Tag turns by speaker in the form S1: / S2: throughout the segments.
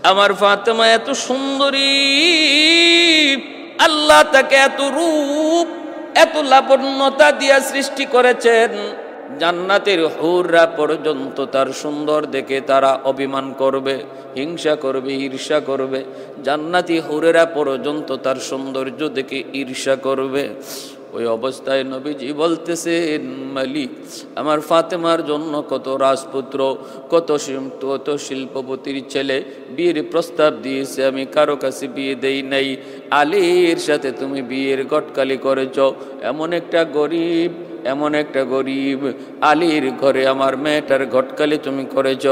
S1: আমার ফাতেমা এত সুন্দরী, আল্লাহ তাকে এত রূপ এত লাবণ্যতা দিয়া সৃষ্টি করেছেন, জান্নাতের হুররা পর্যন্ত তার সুন্দর দেখে তারা অভিমান করবে, হিংসা করবে, ঈর্ষা করবে। জান্নাতি হুরেরা পর্যন্ত তার সৌন্দর্য দেখে ঈর্ষা করবে। ওই অবস্থায় নবীজি বলতেছেন, মালিক আমার ফাতেমার জন্য কত রাজপুত্র, কত শিল্পপতির ছেলে বিয়ের প্রস্তাব দিয়েছে, আমি কারো কাছে বিয়ে দেই নাই। আলীর সাথে তুমি বিয়ের গটকালি করেছ। এমন একটা গরিব আলীর ঘরে আমার মেয়েটার ঘটকালি তুমি করেছ।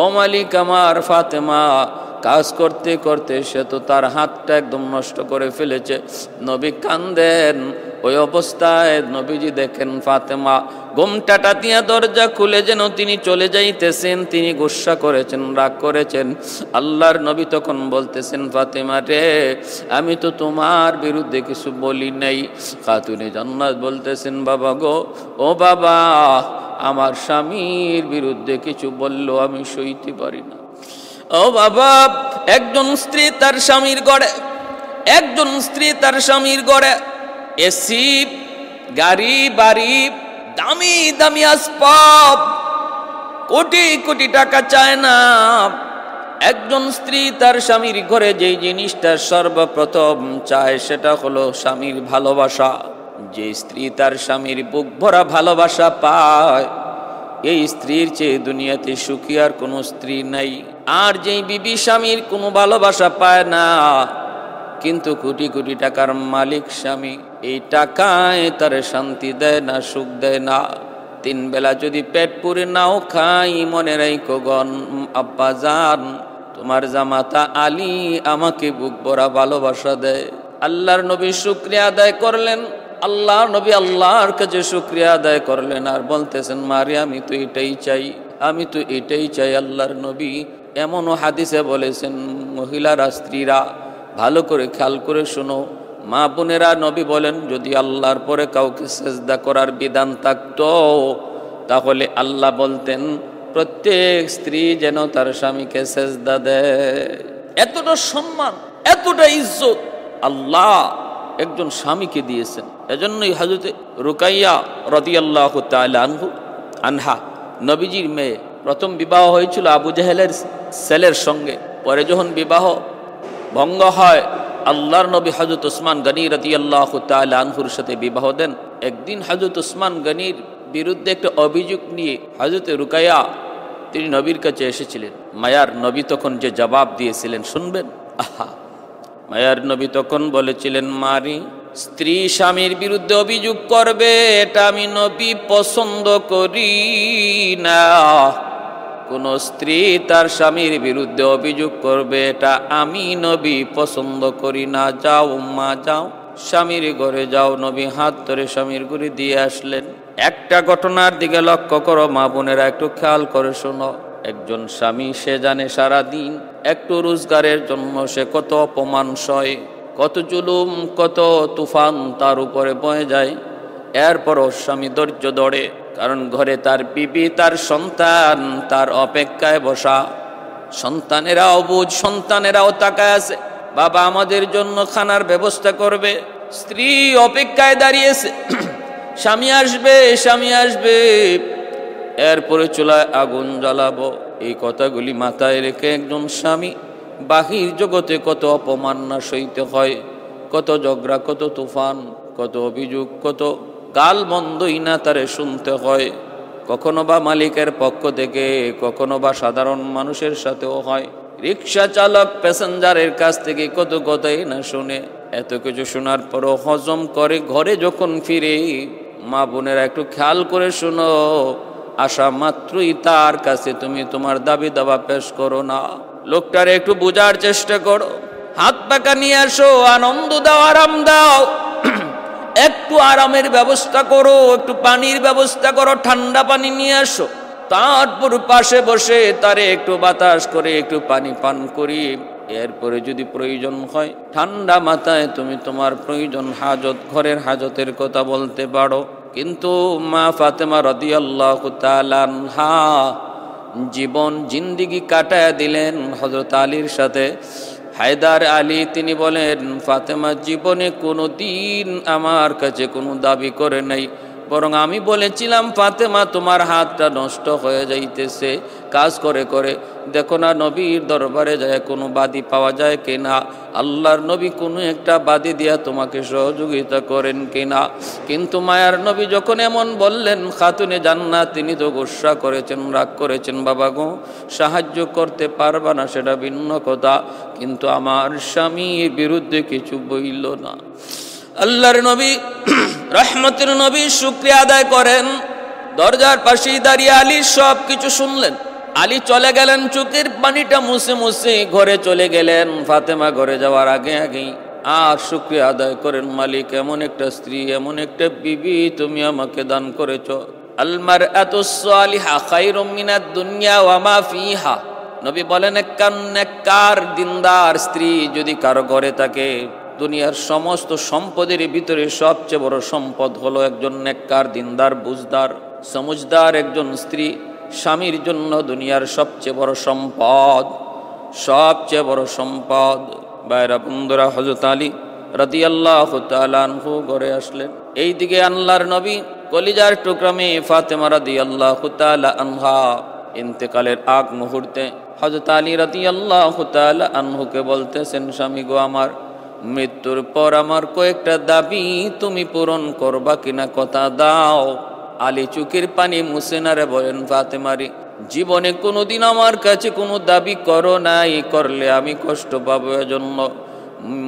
S1: ও মালিক, আমার ফাতেমা কাজ করতে করতে সে তো তার হাতটা একদম নষ্ট করে ফেলেছে। নবী কান্দেন। ওই অবস্থায় নবীজি দেখেন ফাতেমা ঘোমটাটা দিয়া দরজা খুলে যেন তিনি চলে যাইতেছেন। তিনি গুসা করেছেন, রাগ করেছেন। আল্লাহর নবী তখন বলতেছেন, ফাতেমা রে, আমি তো তোমার বিরুদ্ধে কিছু বলি নাই। খাতুনে জান্নাত বলতেছেন, বাবা গো, ও বাবা, আমার স্বামীর বিরুদ্ধে কিছু বললো আমি সইতে পারি না। ও বাবা, একজন স্ত্রী তার স্বামীর গড়ে এসি, গাড়ি, বাড়ি, দামি দামি আসবাব, কোটি কোটি টাকা চায় না। একজন স্ত্রী তার স্বামীর ঘরে যেই জিনিসটা সর্বপ্রথম চায় সেটা হলো স্বামীর ভালোবাসা। যে স্ত্রী তার স্বামীর বুক ভরা ভালোবাসা পায়, এই স্ত্রীর চেয়ে দুনিয়াতে সুখী আর কোনো স্ত্রী নাই। আর যেই বিবি স্বামীর কোনো ভালোবাসা পায় না, কিন্তু কোটি কোটি টাকার মালিক স্বামী, এই টাকায় তার শান্তি দেয় না, সুখ দেয় না। 3 বেলা যদি পেট পুরে নাও খাই, মনে রাখো গন আব্বা জান, তোমার জামাতা আলী আমাকে বুক ভরা ভালোবাসা দেয়। আল্লাহর নবী শুকরিয়া আদায় করলেন। আল্লাহর নবী আল্লাহর কাছে শুকরিয়া আদায় করলেন আর বলতেছেন, মারি আমি তো এটাই চাই। আল্লাহর নবী এমনও হাদিসে বলেছেন, মহিলারা, স্ত্রীরা ভালো করে খেয়াল করে শোনো, মা বোনেরা, নবী বলেন যদি আল্লাহর পরে কাউকে সেজদা করার বিধান থাকতো, তাহলে আল্লাহ বলতেন প্রত্যেক স্ত্রী যেন তার স্বামীকে সেজদা দেয়। এতটা সম্মান, এতটা ইজ্জত আল্লাহ একজন স্বামীকে দিয়েছেন। এজন্যই হযরত রুকাইয়া রাদিয়াল্লাহু তাআলা আনহা, নবীজির মেয়ে, প্রথম বিবাহ হয়েছিল আবু জাহেলের ছেলের সঙ্গে। পরে যখন বিবাহ ভঙ্গ হয়, আল্লাহর নবী হযরত উসমান গনি রাদিয়াল্লাহু তাআলা আনহুর সাথে বিবাহ দেন। একদিন হযরত উসমান গনির বিরুদ্ধে একটা অভিযোগ নিয়ে হযরত রুকাইয়া তিনি নবীর কাছে এসেছিলেন। মায়ার নবী তখন যে জবাব দিয়েছিলেন শুনবেন। মায়ার নবী তখন বলেছিলেন, মারি, স্ত্রী স্বামীর বিরুদ্ধে অভিযোগ করবে এটা আমি নবী পছন্দ করি না। কোন স্ত্রী তার স্বামীর বিরুদ্ধে অভিযোগ করবে এটা আমি নবী পছন্দ করি না। যাও মা, যাও স্বামীর ঘরে যাও। নবী হাত ধরে স্বামীর ঘরে দিয়ে আসলেন। একটা ঘটনার দিকে লক্ষ্য করো মা বোনেরা, একটু খেয়াল করে শোনো। একজন স্বামী, সে জানে সারাদিন একটু রোজগারের জন্য সে কত অপমান সয়, কত জুলুম, কত তুফান তার উপরে বয়ে যায়। এরপরও স্বামী ধৈর্য ধরে, কারণ ঘরে তার বিবি, তার সন্তান তার অপেক্ষায় বসা। সন্তানেরাও বুঝ, সন্তানেরাও তাকায় আছে, বাবা আমাদের জন্য খানার ব্যবস্থা করবে। স্ত্রী অপেক্ষায় দাঁড়িয়েছে, স্বামী আসবে, এরপরে চুলায় আগুন জ্বালাবো। এই কথাগুলি মাথায় রেখে একজন স্বামী বাহির জগতে কত অপমান না সইতে হয়, কত ঝগড়া, কত তুফান, কত অভিযোগ, কত গাল মন্দই না তারে শুনতে হয়। কখনো বা মালিকের পক্ষ থেকে, কখনো বা সাধারণ মানুষের সাথেও হয়। রিক্সা চালক প্যাসেঞ্জারের কাছ থেকে কত কথাই না শুনে। এত কিছু শোনার পরও হজম করে ঘরে যখন ফিরে, মা বোনেরা একটু খেয়াল করে শোনো, আসা মাত্রই তার কাছে তুমি তোমার দাবি দাবা পেশ করো না। লোকটারে একটু বোঝার চেষ্টা করো, হাত পাকা নিয়ে আসো, আনন্দ দাও, আরাম দাও, একটু আরামের ব্যবস্থা করো, একটু পানির ব্যবস্থা করো, ঠান্ডা পানি নিয়ে আসো। তারপর পাশে বসে তারে একটু বাতাস করে একটু পানি পান করি। এরপরে যদি প্রয়োজন হয় ঠান্ডা মাথায় তুমি তোমার প্রয়োজন, হাজত, ঘরের হাজতের কথা বলতে পারো। কিন্তু মা ফাতেমা রাদিয়াল্লাহু তাআলা আনহা জীবন জিন্দিগি কাটায় দিলেন হযরত আলীর সাথে। হায়দার আলী তিনি বলেন, ফাতেমা জীবনে কোনো দিন আমার কাছে কোনো দাবি করে নাই, বরং আমি বলেছিলাম ফাতেমা তোমার হাতটা নষ্ট হয়ে যাইতেছে কাজ করে করে, দেখো না নবীর দরবারে যায় কোনো বাদী পাওয়া যায় কিনা, আল্লাহর নবী কোনো একটা বাদী দিয়া তোমাকে সহযোগিতা করেন কিনা। কিন্তু মায়ার নবী যখন এমন বললেন, খাতুনে জান্নাত তিনি তো গোসা করেছেন, রাগ করেছেন, বাবা গো সাহায্য করতে পারবা না সেটা ভিন্ন কথা, কিন্তু আমার স্বামীর বিরুদ্ধে কিছু বইল না। আল্লাহর নবী রহমতের নবী শুকরিয়া আদায় করেন, দরজার পাশেই দাঁড়িয়ে আলী সব কিছু শুনলেন। আলী চলে গেলেন, চোখের পানিটা মুছে মুছে ঘরে চলে গেলেন। ফাতেমা ঘরে যাওয়ার আগে আগেই আর শুকরিয়া আদায় করেন, মালিক এমন একটা স্ত্রী, এমন একটা বিবি তুমি আমাকে দান করেছ। আল মারআতুস সালিহা খায়রুম মিনাদ দুনিয়া ওয়া মা ফিহা। নবী বলেন, একজন নেককার দিনদার স্ত্রী যদি কারো ঘরে থাকে, দুনিয়ার সমস্ত সম্পদের ভিতরে সবচেয়ে বড় সম্পদ হলো একজন নেককার দিনদার বুঝদার সমঝদার একজন স্ত্রী। স্বামীর জন্য দুনিয়ার সবচেয়ে বড় সম্পদ, সবচেয়ে বড় সম্পদ। বাইরা বন্ধুরা, হযরত আলী রাদিয়াল্লাহু তাআলা আনহু ঘরে আসলেন। এইদিকে আল্লাহর নবী কলিজার টুকরা মেয়ে ফাতেমা রাদিয়াল্লাহু তাআলা আনহা ইন্তেকালের আগ মুহূর্তে হযরত আলী রাদিয়াল্লাহু তাআলা আনহুকে বলতেছেন, স্বামী গো আমার, মৃত্যুর পর আমার কয়েকটা দাবি তুমি পূরণ করবা কিনা কথা দাও। আলী চোখের পানি মুছে নারে বলেন, ফাতেমারি জীবনে কোনোদিন আমার কাছে কোনো দাবি করো নাই, করলে আমি কষ্ট পাবো, এজন্য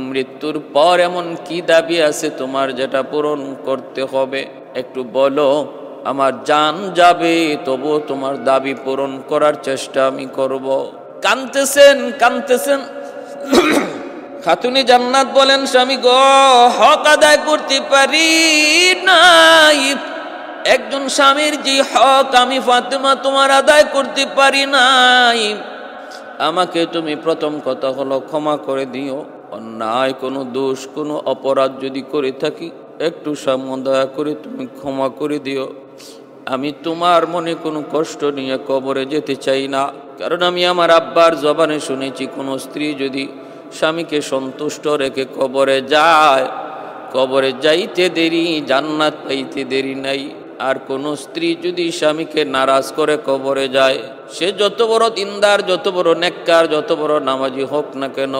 S1: মৃত্যুর পর এমন কি দাবি আছে তোমার যেটা পূরণ করতে হবে একটু বলো। আমার জান যাবে তবু তোমার দাবি পূরণ করার চেষ্টা আমি করব। কাঁদতেছেন কাঁদতেছেন। খাতুনে জান্নাত বলেন, স্বামী গো হক আদায় করতে পারি নাই, একজন স্বামীর যে হক আমি ফাতেমা তোমার আদায় করতে পারি নাই, আমাকে তুমি প্রথম কথা হলো ক্ষমা করে দিও। অন্যায় কোনো দোষ কোনো অপরাধ যদি করে থাকি একটু সামনে দয়া করে তুমি ক্ষমা করে দিও। আমি তোমার মনে কোনো কষ্ট নিয়ে কবরে যেতে চাই না, কারণ আমি আমার আব্বার জবানে শুনেছি কোনো স্ত্রী যদি স্বামীকে সন্তুষ্ট রেখে কবরে যায়, কবরে যাইতে দেরি জান্নাত পাইতে দেরি নাই। আর কোন স্ত্রী যদি স্বামীকে নারাজ করে কবরে যায়, সে যত বড় দিনদার, যত বড় নেককার, যত বড় নামাজি হোক না কেন,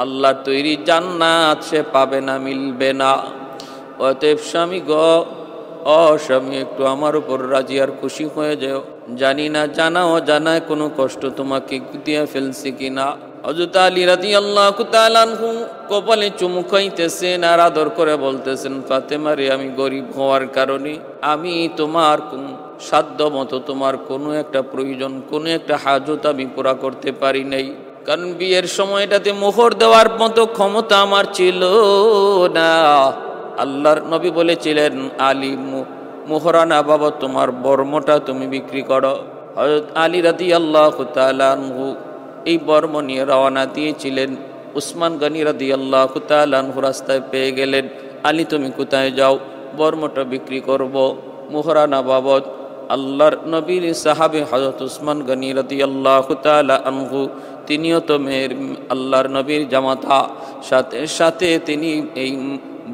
S1: আল্লাহর তৈরি জান্নাত সে পাবে না, মিলবে না। অতএব স্বামী গো, স্বামী একটু আমার উপর রাজি আর খুশি হয়ে যাও। জানি না জানাও জানায় কোনো কষ্ট তোমাকে দিয়ে ফেলছি কিনা। হযরত আলী রাদিয়াল্লাহু তাআলা আনহু কপালে চুমু খাইতেছেন আর আদর করে বলতেছেন, ফাতেমা রে, আমি গরিব হওয়ার কারণে আমি তোমার সাধ্য মতো তোমার কোনো একটা প্রয়োজন, কোনো একটা হাজত আমি পুরা করতে পারি নাই, কারণ বিয়ের সময়টাতে মোহর দেওয়ার মতো ক্ষমতা আমার ছিল না। আল্লাহর নবী বলেছিলেন, আলী মোহরানা বাবা তোমার বর্মটা তুমি বিক্রি করো। হযরত আলী রাদিয়াল্লাহু তাআলা আনহু এই বর্ম নিয়ে রওনা দিয়েছিলেন। উসমান গনি রাদিয়াল্লাহু তাআলা আনহু রাস্তায় পেয়ে গেলেন, আলী তুমি কোথায় যাও? বর্মটা বিক্রি করব মোহরানা বাবদ। আল্লাহর নবীর সাহাবে হযরত উসমান গনি রাদিয়াল্লাহু তাআলা আনহু, তিনিও তো মেয়ের আল্লাহর নবীর জামাতা, সাথে সাথে তিনি এই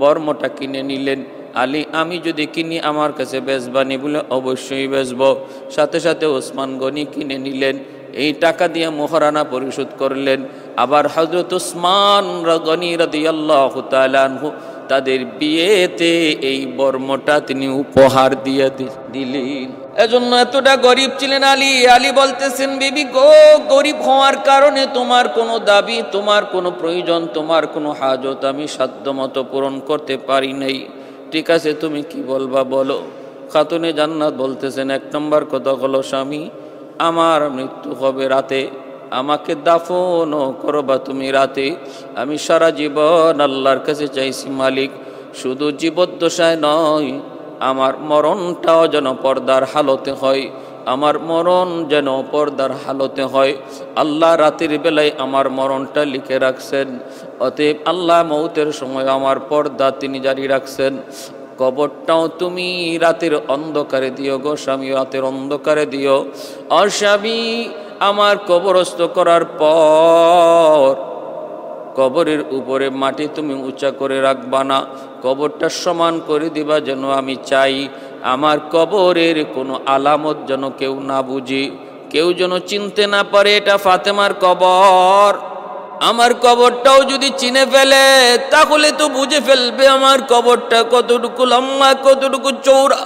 S1: বর্মটা কিনে নিলেন। আলী, আমি যদি কিনি আমার কাছে বেচবানি বলে, অবশ্যই বেচব। সাথে সাথে ওসমান গনি কিনে নিলেন, এই টাকা দিয়ে মোহরানা পরিশোধ করলেন। আবার হযরত উসমান গনি রাদিয়াল্লাহু তাআলা আনহু তাদের বিয়েতে এই বর্মটা তিনি উপহার দিয়ে দিলেন। এজন্য এতটা গরিব ছিলেন আলী। আলী বলতেছেন, বিবি গো, গরিব হওয়ার কারণে তোমার কোনো দাবি, তোমার কোনো প্রয়োজন, তোমার কোনো হাজত আমি সাধ্যমতো পূরণ করতে পারি নাই। ঠিক আছে, তুমি কি বলবা বলো। খাতুনে জান্নাত বলতেছেন, এক নম্বর কথা হলো, স্বামী আমার মৃত্যু হবে রাতে, আমাকে দাফনও করবা তুমি রাতে। আমি সারা জীবন আল্লাহর কাছে চাইছি, মালিক শুধু জীবদ্দশায় নয়, আমার মরণটাও যেন পর্দার হালতে হয়, আমার মরণ যেন পর্দার হালতে হয়। আল্লাহ রাতের বেলায় আমার মরণটা লিখে রাখছেন, অতএব আল্লাহ মৌতের সময় আমার পর্দা তিনি জারি রাখছেন। কবরটাও তুমি রাতের অন্ধকারে দিও গো স্বামী, রাতের অন্ধকারে দিও। আর স্বামী, আমার কবরস্থ করার পর কবরের উপরে মাটি তুমি উঁচা করে রাখবা না, কবরটা সমান করে দিবা, যেন আমি চাই আমার কবরের কোনো আলামত যেন কেউ না বুঝে, কেউ যেন চিনতে না পারে এটা ফাতেমার কবর। আমার কবরটাও যদি চিনে ফেলে তাহলে তো বুঝে ফেলবে আমার কবরটা কতটুকু লম্বা, কতটুকু চৌড়া।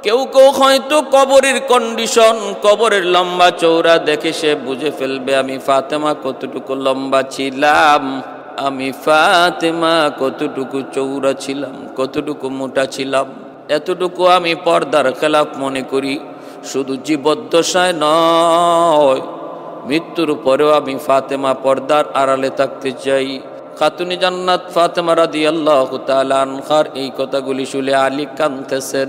S1: কেউ কেউ হয়তো কবরের কন্ডিশন, কবরের লম্বা চৌড়া দেখে সে বুঝে ফেলবে আমি ফাতেমা কতটুকু লম্বা ছিলাম, আমি ফাতেমা কতটুকু চৌড়া ছিলাম, কতটুকু মোটা ছিলাম। এতটুকু আমি পর্দার খেলাফ মনে করি। শুধু জীবদ্দশায় নয়, মৃত্যুর পরেও আমি ফাতেমা পর্দার আড়ালে থাকতে চাই। খাতুনে জান্নাত ফাতেমা রাদিয়াল্লাহু তাআলা আনহার এই কথাগুলি শুনে আলী কাঁদতেছেন,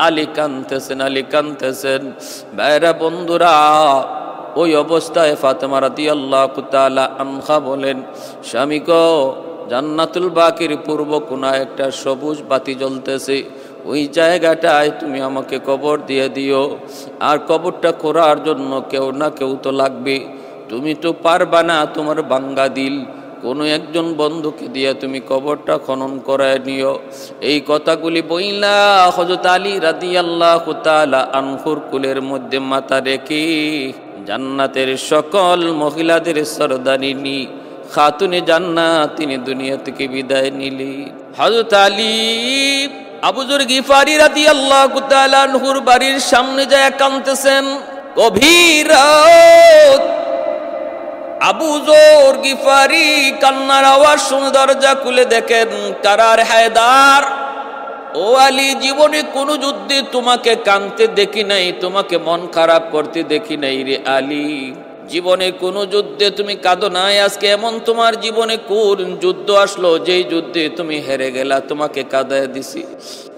S1: আলী কাঁদতেছেন, আলী কাঁদতেছেন। ভাইরা বন্ধুরা, ওই অবস্থায় ফাতেমা রাদিয়াল্লাহু তাআলা আনহা বলেন, স্বামী গো, জান্নাতুল বাকির পূর্ব কোনায় একটা সবুজ বাতি জ্বলতেছে, ওই জায়গাটায় তুমি আমাকে কবর দিয়ে দিও। আর কবরটা করার জন্য কেউ না কেউ তো লাগবে, তুমি তো পারবা না, তোমার বাঙ্গা দিল, কোনো একজন বন্ধুকে দিয়ে তুমি কবরটা খনন করায় নিও। এই কথাগুলি বইলা হযরত আলী রাদিয়াল্লাহু তাআলা আনহুর কুলের মধ্যে মাথা রেখে জান্নাতের সকল মহিলাদের সরদারিনী খাতুনে জান্নাত তিনি দুনিয়া থেকে বিদায় নিলেন। হযরত আলী আবু যর গিফারি রাদিয়াল্লাহু তাআলা আনহুর বাড়ির সামনে যায় কাঁদতেছেন। গভীর রাত, আবু যর গিফারি কান্নার আওয়াজ শুনে দরজা খুলে দেখেন কারার হায়দার। ও আলী, জীবনে কোনো যুদ্ধে তোমাকে কাঁদতে দেখি নাই, তোমাকে মন খারাপ করতে দেখি নাই রে আলী। জীবনে কোনো যুদ্ধে তুমি কাঁদো নাই, আজকে এমন তোমার জীবনে কোন যুদ্ধ আসলো যেই যুদ্ধে তুমি হেরে গেলা, তোমাকে কাঁদায় দিছি।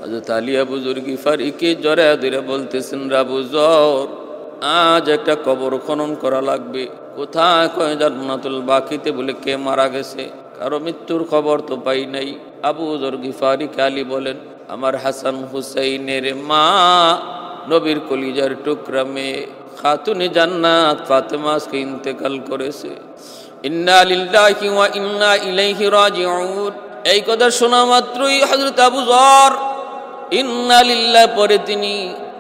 S1: হযরত আলী আবু যর গিফারিকে জড়ায় ধরে বলতেছেন, আবু যর, আজ একটা কবর খনন করা লাগবে। কোথায়? কয় জান্নাতুল বাকিতে। বলে কে মারা গেছে? কারো মৃত্যুর খবর তো পাই নাই। আবু যর গিফারিকে আলী বলেন, আমার হাসান হুসাইনের মা, নবীর কলিজার টুকরা মেয়ে খাতুনে জান্নাত ফাতেমা আজকে ইন্তেকাল করেছে। ইন্না লিল্লাহি ওয়া ইন্না ইলাইহি রাজিউন। এই কথা শোনা মাত্রই হযরত আবু যর ইন্না লিল্লাহ পরে তিনি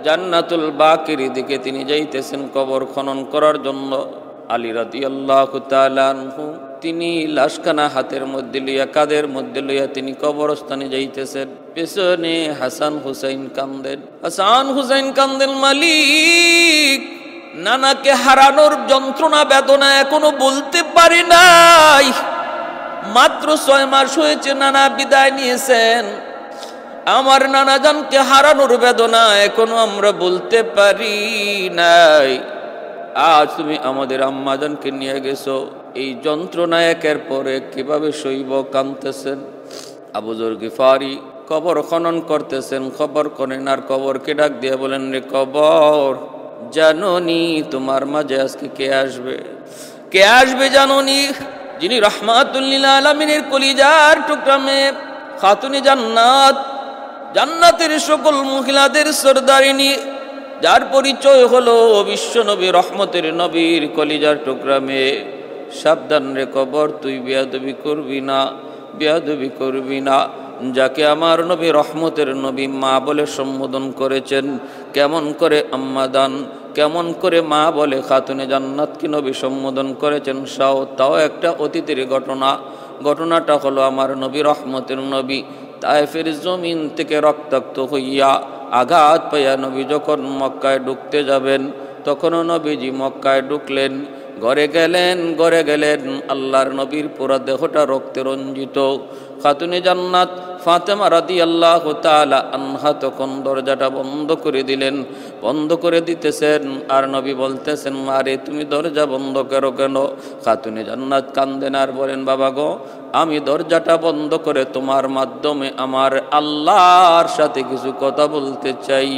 S1: জান্নাতুল বাকির দিকে তিনি যাইতেছেন কবর খনন করার জন্য। আলী রাদিয়াল্লাহু তাআলা আনহু তিনি লাশখানা হাতের মধ্যে লইয়া, কাঁধের মধ্যে লইয়া তিনি কবরস্থানে যাইতেছেন। পেছনে হাসান হুসাইন কান্দেন, হাসান হুসাইন কান্দেন, মালিক, নানাকে হারানোর যন্ত্রণা বেদনা এখনো বলতে পারি নাই। মাত্র 6 মাস হয়েছে নানা বিদায় নিয়েছেন, আমার নানা জানকে হারানোর বেদনা এখনো আমরা বলতে পারি নাই। আজ তুমি আমাদের আম্মাজানকে নিয়ে গেছো, এই যন্ত্রণা একের পর এক কিভাবে সইব? কাঁদতেছেন। আবু যর গিফারি কবর খনন করতেছেন, খবর করেন আর কবরকে ডাক দিয়ে বলেন, রে কবর, জানোনি তোমার মাঝে আজকে কে আসবে? কে আসবে জানোনি? যিনি রাহমাতুল লিল আলামিনের কলিজার টুকরা মেয়ে খাতুনে জান্নাত, জান্নাতের সকল মহিলাদের সরদারিনী, যার পরিচয় হলো বিশ্ব নবী, রহমতের নবীর কলিজার টুকরা মেয়ে। সাবধান রে কবর, তুই বেয়াদবি করবি না, বেয়াদবি করবি না। যাকে আমার নবী রহমতের নবী মা বলে সম্বোধন করেছেন, কেমন করে আম্মাদান, কেমন করে মা বলে খাতুনে জান্নাত কি নবী সম্বোধন করেছেন, তাও একটা অতীতের ঘটনা। ঘটনাটা হলো আমার নবী রহমতের নবী তায়েফের জমিন থেকে রক্তাক্ত হইয়া আঘাত পাইয়া নবী যখন মক্কায় ঢুকতে যাবেন, তখনও নবীজি মক্কায় ঢুকলেন, ঘরে গেলেন, আল্লাহর নবীর পুরা দেহটা রক্তে রঞ্জিত। খাতুনে জান্নাত ফাতেমা রাদিয়াল্লাহু তাআলা আনহা তখন দরজাটা বন্ধ করে দিলেন, বন্ধ করে দিতেছেন আর নবী বলতেছেন, মারে তুমি দরজা বন্ধ করো কেন? খাতুনে জান্নাত কান্দেন আর বলেন, বাবা গো, আমি দরজাটা বন্ধ করে তোমার মাধ্যমে আমার আল্লাহর সাথে কিছু কথা বলতে চাই।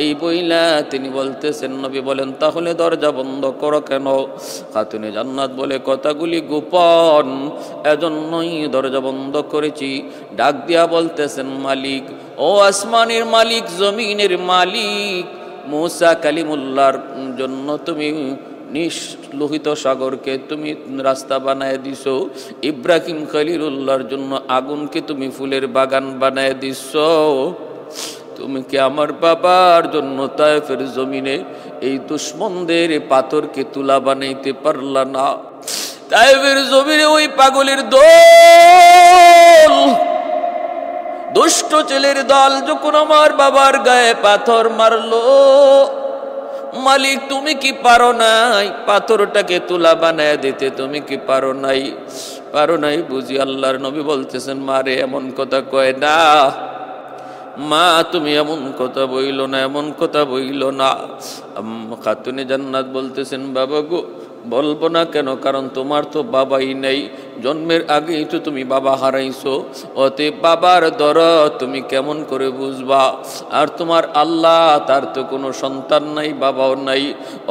S1: এই বইলা তিনি বলতেছেন, নবী বলেন, তাহলে দরজা বন্ধ করো কেন? খাতুনে জান্নাত বলে, কথাগুলি গোপন, এজন্যই দরজা বন্ধ করেছি। ডাক দিয়া বলতেছেন, মালিক, ও আসমানের মালিক, জমিনের মালিক, মূসা কালিমুল্লাহর জন্য তুমি লোহিত সাগরকে তুমি রাস্তা বানায় দিছো, ইব্রাহিম খলিলুল্লাহর জন্য আগুনকে তুমি ফুলের বাগান বানায় দিছো, তুমি কি আমার বাবার জন্য তায়েফের জমিনে এই দুশ্মনদের পাথরকে তুলা বানাইতে পারলা না? তায়েফের জমিনে ওই পাগলের দল, দুষ্ট ছেলের দল যখন আমার বাবার গায়ে পাথর মারলো, মালিক তুমি কি পারো নাই পাথরটাকে তুলা বানায় দিতে? তুমি কি পারো নাই? পারো নাই বুঝি? আল্লাহর নবী বলতেছেন, মারে এমন কথা কয় না, মা তুমি এমন কথা বইল না, এমন কথা বইল না। খাতুনে জান্নাত বলতেছেন, বাবা গো, বলবো না কেন? কারণ তোমার তো বাবাই নেই, জন্মের আগেই তো তুমি বাবা হারাইছো, অতএব বাবার দরদ তুমি কেমন করে বুঝবা? আর তোমার আল্লাহ, তার তো কোনো সন্তান নাই, বাবাও নাই,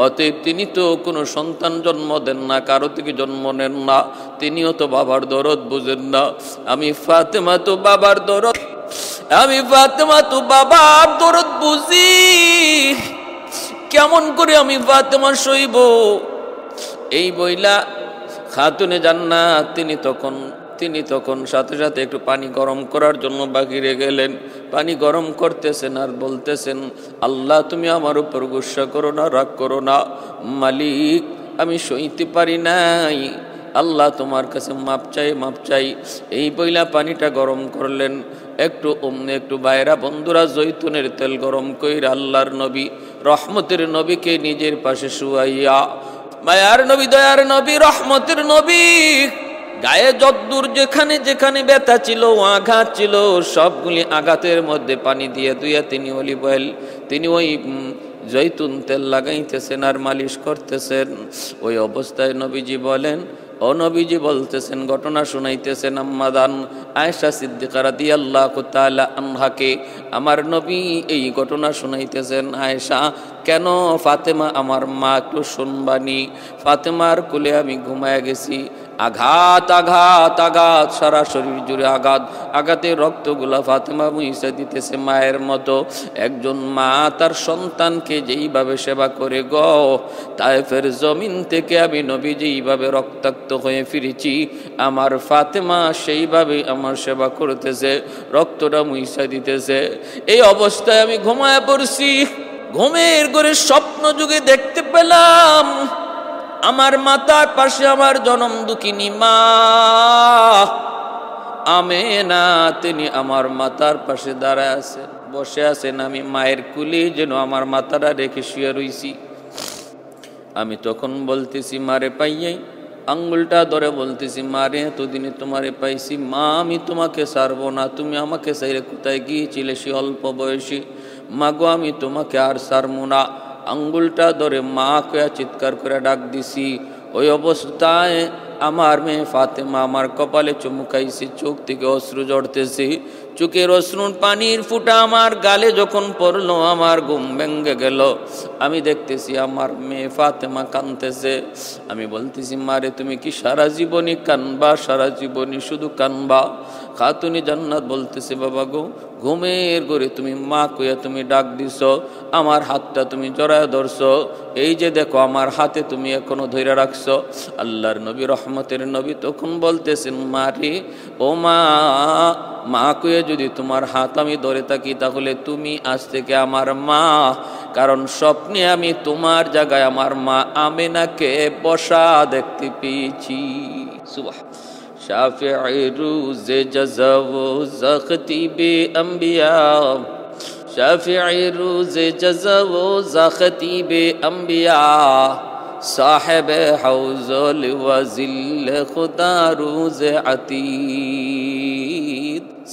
S1: অতএব তিনি তো কোনো সন্তান জন্ম দেন না, কারো থেকে জন্ম নেন না, তিনিও তো বাবার দরদ বুঝেন না। আমি ফাতেমা তো বাবার দরদ, আমি ফাতেমা তো বাবার দরদ বুঝি, কেমন করে আমি ফাতেমা সইব? এই বইলা খাতুনে জান্নাত তিনি তখন সাথে সাথে একটু পানি গরম করার জন্য বাহিরে গেলেন। পানি গরম করতেছেন আর বলতেছেন, আল্লাহ তুমি আমার উপর গুসা করো না, রাগ করো না, মালিক আমি সইতে পারি নাই, আল্লাহ তোমার কাছে মাপ চাই, মাপ চাই। এই বইলা পানিটা গরম করলেন। একটু বাইরা বন্ধুরা জৈতুনের তেল গরম কইরা আল্লাহর নবী রহমতের নবীকে নিজের পাশে শুয়াইয়া, মায়ার নবী, দয়ার নবী, রহমতের নবী, গায়ে যদ্দূর যেখানে যেখানে ব্যথা ছিল, আঘাত ছিল, সবগুলি আঘাতের মধ্যে পানি দিয়ে ধুইয়া তিনি অলিভ অয়েল, তিনি ওই জৈতুন তেল লাগাইতেছেন আর মালিশ করতেছেন। ওই অবস্থায় নবীজি বলেন, ও নবীজি বলতেছেন, ঘটনা শুনাইতেছেন আম্মাদান আয়েশা সিদ্দিকা রাদিয়াল্লাহু তাআলা আনহাকে। আমার নবী এই ঘটনা শুনাইতেছেন, আয়েশা কেন? ফাতেমা আমার মা, একটু শুনবানি। ফাতেমার কোলে আমি ঘুমায় গেছি, আঘাত আঘাত আঘাত, সারা শরীর জুড়ে আঘাত, আঘাতের রক্তগুলা ফাতেমা মুইসা দিতেছে মায়ের মতো। একজন মা তার সন্তানকে যেইভাবে সেবা করে গো, তায়েফের জমিন থেকে আমি নবী যেইভাবে রক্তাক্ত হয়ে ফিরেছি, আমার ফাতেমা সেইভাবে আমার সেবা করতেছে, রক্তটা মুইসা দিতেছে। এই অবস্থায় আমি ঘুমায় পড়ছি। ঘুমের ঘরে স্বপ্ন যুগে দেখতে পেলাম আমার মাতার পাশে আমার জনম দুঃখিনী মা আমেনা, তিনি আমার মাতার পাশে দাঁড়ায় আছেন, বসে আছেন। আমি মায়ের কুলে যেন আমার মাতারা রেখে শুয়ে রইছি। আমি তখন বলতেছি, মারে পাইয়াই, আঙ্গুলটা ধরে বলতেছি, মারে এতদিনে তোমারে পাইছি, মা আমি তোমাকে ছাড়বো না, তুমি আমাকে চাইলে কোথায় গিয়েছিলে সে অল্প বয়সী, মাগো আমি তোমাকে আর ছাড়বো না। আঙ্গুলটা ধরে মা কয়া চিৎকার করে ডাক দিছি। ওই অবস্থায় আমার মেয়ে ফাতেমা আমার কপালে চুমুকাইছে, চোখ থেকে অশ্রু ঝরতেছে, চোখের অশ্রুর পানির ফুটা আমার গালে যখন পড়লো, আমার ঘুম ভেঙে গেল। আমি দেখতেছি আমার মেয়ে ফাতেমা কাঁদতেছে। আমি বলতেছি, মারে তুমি কি সারা জীবনই কানবা? সারা জীবনই শুধু কানবা? খাতুনি জান্নাত বলতেছে, বাবা গো, ঘুমের ঘরে তুমি মা কইয়া তুমি ডাক দিছ, আমার হাতটা তুমি জড়ায় ধরছো, এই যে দেখো আমার হাতে তুমি এখনো ধরে রাখছো। আল্লাহর নবী রহমতের নবী তখন বলতেছেন, মারে ও মা, মা কইয়া যদি তোমার হাত আমি ধরে থাকি, তাহলে তুমি আজ থেকে আমার মা, কারণ স্বপ্নে আমি তোমার জায়গায় আমার মা আমেনাকে বসা দেখতে পেয়েছি। সুবহান। শাফিঈ রুজে জাযা ও যাখতিবে আম্বিয়া, শাফিঈ রুজে জাযা ও যাখতিবে আম্বিয়া, সাহেবে হাউজুল ওয়াজিল খুদা রুজে আতীদ,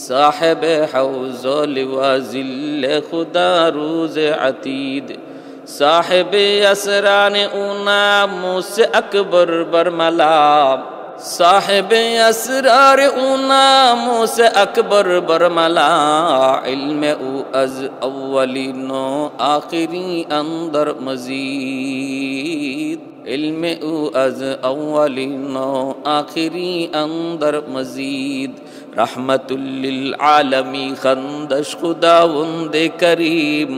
S1: সাহেবে হাউজুল ওয়াজিল খুদা রুজে আতীদ, সাহেবে আসরান উনা মুস আকবর বরমলা, साहिबे असरार ऊना मुझसे अकबर बरमला, इल्मे उ अज अव्वलिनो आखिरी अंदर मजीद, इल्म उ अज अव्वलिन आखिरी अंदर मजीद रहमतुल लिल आलमी खंदश खुदावंदे करीम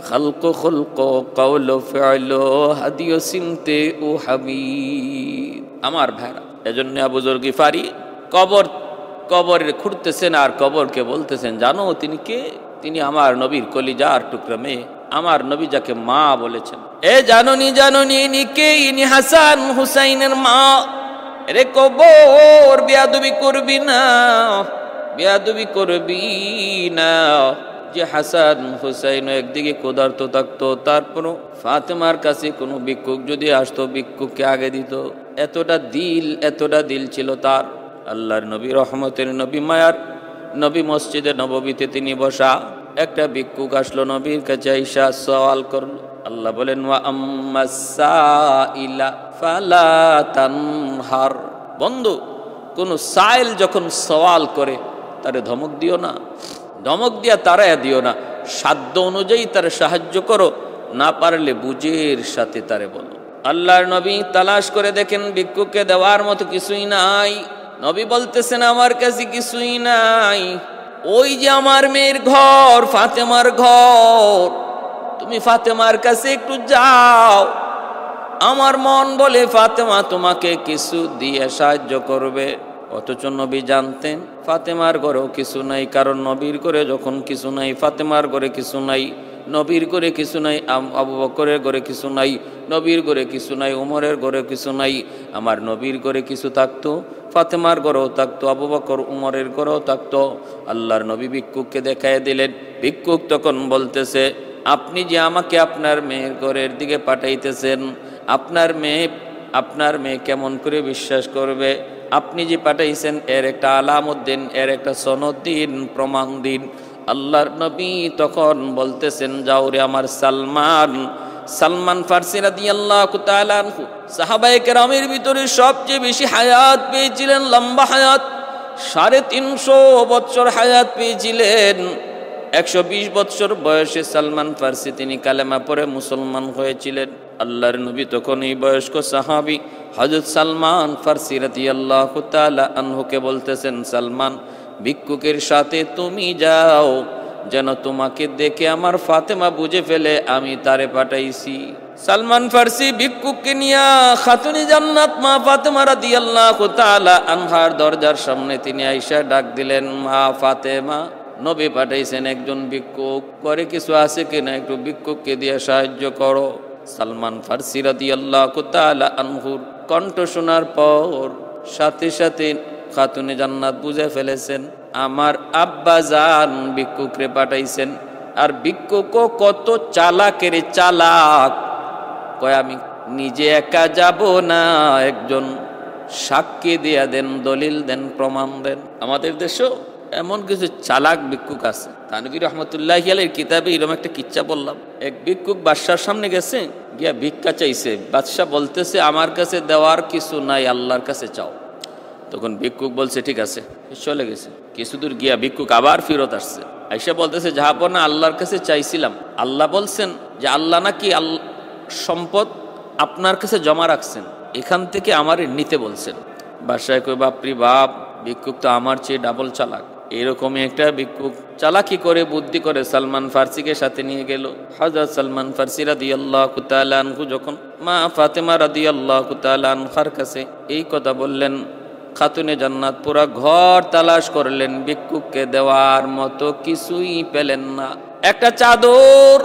S1: खल्क़ खुल्क़ कौल फ़िअल हदिय सिमते उ हमीद। আমার ভাইরা, এজন্য আবু যর গিফারি কবরে খুঁড়তেছেন আর কবরকে বলতেছেন, জানো তিনি কে? তিনি আমার নবীর কলিজার টুকরা মেয়ে, আমার নবী যাকে মা বলেছেন। এ জাননি ইনি কে? ইনি হাসান হুসাইনের মা। রে কবর, বেয়াদবি করবি না, যে হাসান হুসাইন একদিকে ক্ষুধার্ত থাকতো, তারপরও ফাতেমার কাছে কোনো ভিক্ষুক যদি আসতো ভিক্ষুককে আগে দিত। এতটা দিল ছিল তার। আল্লাহর নবী, রহমতের নবী, মায়ার নবী মসজিদে নববীতে তিনি বসা। একটা ভিক্ষুক আসলো নবীর কাছে, আইসা সওয়াল করলো। আল্লাহ বলেন, ওয়া আম্মাস সাইলা ফালা তানহার। বন্ধু, কোন সাইল যখন সওয়াল করে তারে ধমক দিও না, ধমক দিয়া তারায়া দিও না। সাধ্য অনুযায়ী তারে সাহায্য করো, না পারলে বুঝের সাথে তারে বলো। আল্লাহর নবী তালাশ করে দেখেন ভিক্ষুককে দেওয়ার মতো কিছুই নাই। নবী বলতেছেন, আমার কাছে কিছুই নাই। ওই যে আমার মেয়ের ঘর, ফাতেমার ঘর, তুমি ফাতেমার কাছে একটু যাও। আমার মন বলে ফাতেমা তোমাকে কিছু দিয়ে সাহায্য করবে। অথচ নবী জানতেন ফাতেমার ঘরেও কিছু নাই, কারণ নবীর ঘরে যখন কিছু নাই, ফাতেমার ঘরে কিছু নাই, নবীর ঘরে কিছু নাই, আবু বকরের ঘরে কিছু নাই, নবীর ঘরে কিছু নাই, উমরের ঘরে কিছু নাই। আমার নবীর ঘরে কিছু থাকতো, ফাতেমার ঘরেও থাকতো, আবু বকর উমরের ঘরেও থাকতো। আল্লাহর নবী ভিক্ষুককে দেখায় দিলেন। ভিক্ষুক তখন বলতেছে, আপনি যে আমাকে আপনার মেয়ের ঘরের দিকে পাঠাইতেছেন, আপনার মেয়ে কেমন করে বিশ্বাস করবে? আপনি যে পাঠাইছেন এর একটা আলামত দিন, এর একটা সনদ দিন, প্রমাণ দিন। আল্লাহর নবী তখন বলতেছেন, যাও রে আমার সালমান ফারসি রাদিয়াল্লাহু তাআলা আনহু, সাহাবায়ে কেরামের ভিতরে সবচেয়ে বেশি হায়াত পেয়েছিলেন, লম্বা হায়াত, 350 বছর হায়াত পেয়েছিলেন। 120 বছর বয়সে সালমান ফারসি তিনি কালেমা পড়ে মুসলমান হয়েছিলেন। আল্লাহর নবী তখন এই বয়স্ক সাহাবী হযরত সালমান ফারসি রাদিয়াল্লাহু তাআলা আনহুকে বলতেছেন, সালমান, ভিক্ষুকের সাথে তুমি যাও, যেন তোমাকে দেখে আমার ফাতেমা বুঝে ফেলে আমি তারে পাঠাইছি। সালমান ফারসি ভিক্ষুককে নিয়ে খাতুনে জান্নাত মা ফাতেমা রাদিয়াল্লাহু তাআলা আনহার দরজার সামনে তিনি আয়েশা ডাক দিলেন, মা ফাতেমা, নবী পাঠাইছেন একজন ভিক্ষুক, করে কিছু আছে কিনা একটু ভিক্ষুককে দিয়ে সাহায্য করো। সালমান ফারসি রাদিয়াল্লাহু তাআলা আনহুর কণ্ঠ শোনার পর সাথে সাথে খাতুনে জান্নাত বুঝে ফেলেছেন, আমার আব্বা জান ভিক্ষুকরে পাঠাইছেন। আর ভিক্ষুকও কত চালাকের চালাক, কয় আমি নিজে একা যাব না, একজন সাক্ষী দিয়া দেন, দলিল দেন, প্রমাণ দেন। আমাদের দেশেও এমন কিছু চালাক ভিক্ষুক আছে। তানভীর রহমতুল্লাহি আলাইহির কিতাবে এরকম একটা কিচ্ছা বললাম। এক ভিক্ষুক বাদশার সামনে গেছে, গিয়া ভিক্ষা চাইছে। বাদশা বলতেছে, আমার কাছে দেওয়ার কিছু নাই, আল্লাহর কাছে চাও। তখন ভিক্ষুক বলছে, ঠিক আছে, চলে গেছে। কিছুদূর গিয়া ভিক্ষুক আবার ফিরত আসছে, আইসা বলতেছে, যাহাবো না, আল্লাহর কাছে চাইছিলাম, আল্লাহ বলছেন যে আল্লাহ নাকি সম্পদ আপনার কাছে জমা রাখছেন, এখান থেকে আমার নিতে বলছেন। বাদশায় কই, বাপরি বাপ, ভিক্ষুক তো আমার চেয়ে ডাবল চালাক। এরকমই একটা ভিক্ষুক চালাকি করে, বুদ্ধি করে সালমান ফারসিকে সাথে নিয়ে গেল। হযরত সালমান ফারসি রাদিয়াল্লাহু তাআলা আনহু যখন মা ফাতেমা রাদিয়াল্লাহু তাআলা আনহার কাছে এই কথা বললেন, খাতুনে জান্নাত পুরা ঘর তালাশ করলেন, ভিক্ষুককে দেওয়ার মতো কিছুই পেলেন না। একটা চাদর,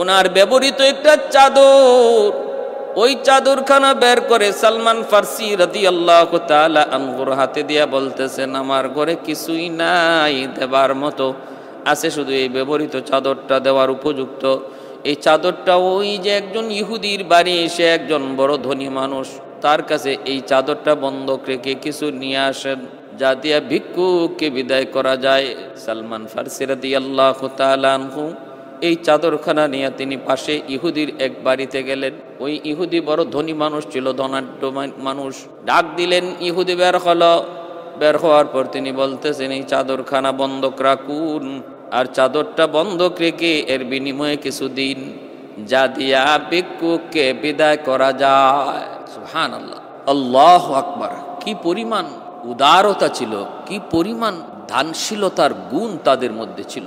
S1: ওনার ব্যবহৃত একটা চাদর, ওই চাদরখানা বের করে সালমান ফারসি রাদিয়াল্লাহু তাআলা আনহুর হাতে দিয়া বলতেছেন, আমার ঘরে কিছুই নাই দেবার মতো, আছে শুধু এই ব্যবহৃত চাদরটা দেওয়ার উপযুক্ত। এই চাদরটা ওই যে একজন ইহুদির বাড়ি, সে একজন বড় ধনী মানুষ, তার কাছে এই চাদরটা বন্ধক রেখে কিছু নিয়ে আসেন, যা দিয়া ভিক্ষুককে বিদায় করা যায়। সালমান ফারসি রাদিয়াল্লাহু তাআলা আনহু এই চাদরখানা নিয়ে তিনি পাশে ইহুদির এক বাড়িতে গেলেন। ওই ইহুদি বড় ধনী মানুষ ছিল, ধনাঢ্য মানুষ। ডাক দিলেন, ইহুদি বের হলো। বের হওয়ার পর তিনি বলতেছেন, এই চাদরখানা বন্ধক রাখুন, আর চাদরটা বন্ধক রেখে এর বিনিময়ে কিছু দিন। যা দিয়া ভিক্ষুককে বিদায় করা যায়। সুবহানাল্লাহ, আল্লাহু আকবার। কি পরিমাণ উদারতা ছিল, কি পরিমাণ দানশীলতার গুণ তাদের মধ্যে ছিল।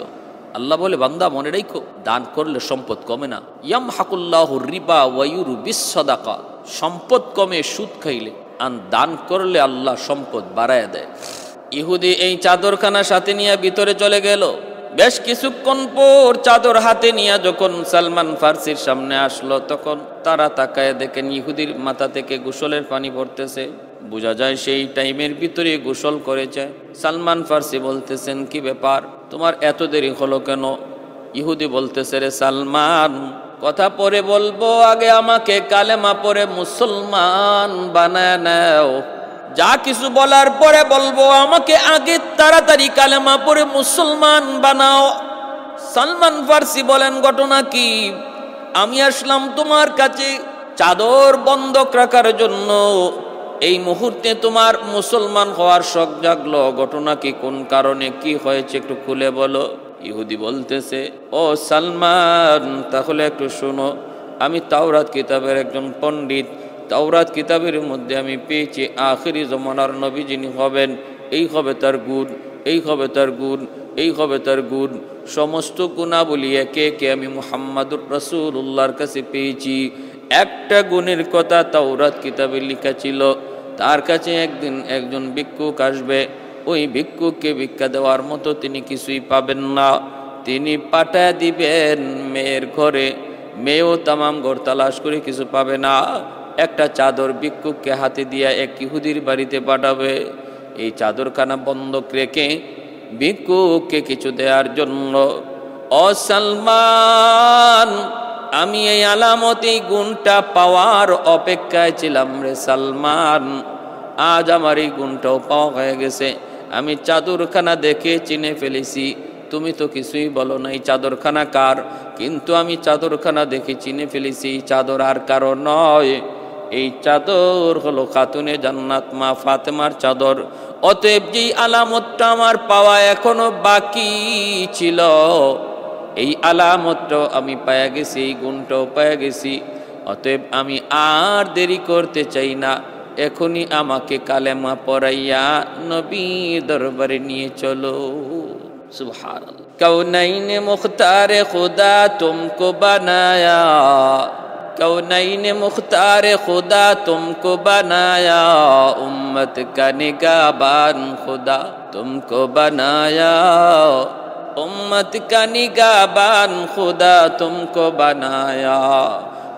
S1: আল্লাহ বলে, বান্দা মনে রাখো, দান করলে সম্পদ কমে না। ইয়ামহাকুল্লাহু রিবা ওয়া ইউরবিস সাদাকা, সম্পদ কমে সুদ খাইলে, আর দান করলে আল্লাহ সম্পদ বাড়ায় দেয়। ইহুদি এই চাদরখানা সাথে নিয়ে ভিতরে চলে গেল। বেশ কিছুক্ষণ পর চাদর হাতে নিয়ে যখন সালমান ফার্সির সামনে আসলো, তখন তারা তাকায় দেখেন ইহুদির মাথা থেকে গোসলের পানি পড়তেছে। বোঝা যায় সেই টাইমের ভিতরে গোসল করেছে। সালমান ফার্সি বলতেছেন, কি ব্যাপার, তোমার এত দেরি হলো কেন? ইহুদি বলতেছে, রে সালমান, কথা পরে বলবো, আগে আমাকে কালেমা পরে মুসলমান বানায় নাও। যা কিছু বলার পরে বলবো, আমাকে আগে তাড়াতাড়ি কালেমা পরে মুসলমান বানাও। সালমান ফার্সি বলেন, ঘটনা কি? আমি আসলাম তোমার কাছে চাদর বন্ধক রাখার জন্য। এই মুহূর্তে তোমার মুসলমান হওয়ার শখ জাগলো। ঘটনা কি, কোন কারণে, কি হয়েছে একটু খুলে বলো। ইহুদি বলতেছে, ও সালমান, তাহলে একটু শোনো। আমি তাওরাত কিতাবের একজন পণ্ডিত। তাওরাত কিতাবের মধ্যে আমি পেয়েছি আখিরি জমানার নবী যিনি হবেন, এই হবে তার গুণ, এই হবে তার গুণ, এই হবে তার গুণ। সমস্ত গুণাবলী একে একে আমি মুহাম্মাদুর রাসূলুল্লাহর কাছে পেয়েছি। একটা গুণের কথা তাওরাত কিতাবে লেখা ছিল, তার কাছে একদিন একজন ভিক্ষুক আসবে। ওই ভিক্ষুককে ভিক্ষা দেওয়ার মতো তিনি কিছুই পাবেন না। তিনি পাঠায় দিবেন মেয়ের ঘরে। মেয়েও তামাম ঘর তালাশ করে কিছু পাবে না। একটা চাদর ভিক্ষুককে হাতে দিয়া এক ইহুদির বাড়িতে পাঠাবে। এই চাদরখানা বন্ধক রেখে ভিক্ষুককে কিছু দেওয়ার জন্য। ও সালমান, আমি এই আলামত, এই গুণটা পাওয়ার অপেক্ষায় ছিলাম রে সালমান। আজ আমার এই গুণটাও পাওয়া হয়ে গেছে। আমি চাদরখানা দেখে চিনে ফেলেছি। তুমি তো কিছুই বলো না এই চাদরখানা কার, কিন্তু আমি চাদরখানা দেখে চিনে ফেলেছি। চাদর আর কারো নয়, এই চাদর হলো খাতুনে জান্নাত মা ফাতেমার চাদর। অতএব যেই আলামতটা আমার পাওয়া এখনো বাকি ছিল, এই আলামতটাও আমি পায়া গেছি, এই গুণটাও পায়া গেছি। অতএব আমি আর দেরি করতে চাই না, এখনই আমাকে কালেমা পড়াইয়া নবীর দরবারে নিয়ে চলো। সুবহানাল্লাহ। কৌনাইন মুখতার খুদা তুমকো বানায়া, कौनैन मुख्तार खुदा तुमको बनाया, उम्मत का निगाहबान खुदा तुमको बनाया, उम्मत का निगाहबान खुदा तुमको बनाया।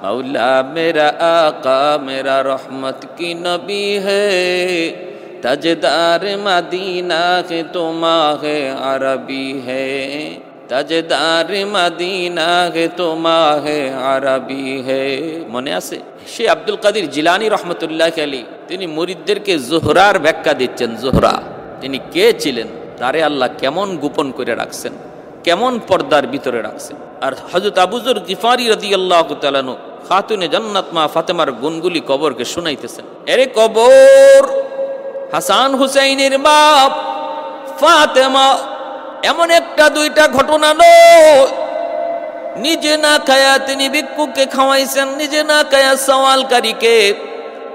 S1: मौला मेरा आका मेरा रहमत की नबी है, ताजदार मदीना के तुम्हारे अरबी है, তাজদার মদিনা হে তোমাহে আরবি হে। মনে আছে সে আব্দুল কাদের জিলানী রহমতুল্লাহ আলী, তিনি মুরিদদেরকে জোহরার ব্যাখ্যা দিচ্ছেন। জোহরা তিনি কে ছিলেন, তারে আল্লাহ কেমন গোপন করে রাখছেন, কেমন পর্দার ভিতরে রাখছেন। আর হযরত আবু যর গিফারি রাদিয়াল্লাহু তাআলা আনহু খাতুনে জান্নাত মা ফাতেমার গুণগুলি কবরকে শুনাইতেছেন। এরে কবর, হাসান হুসাইনের বাপ ফাতেমা এমন একটা দুইটা ঘটনা নয়। নিজে না খায়া তিনি ভিক্ষুককে খাওয়াইছেন, নিজে না খায়া সওয়ালকারীকে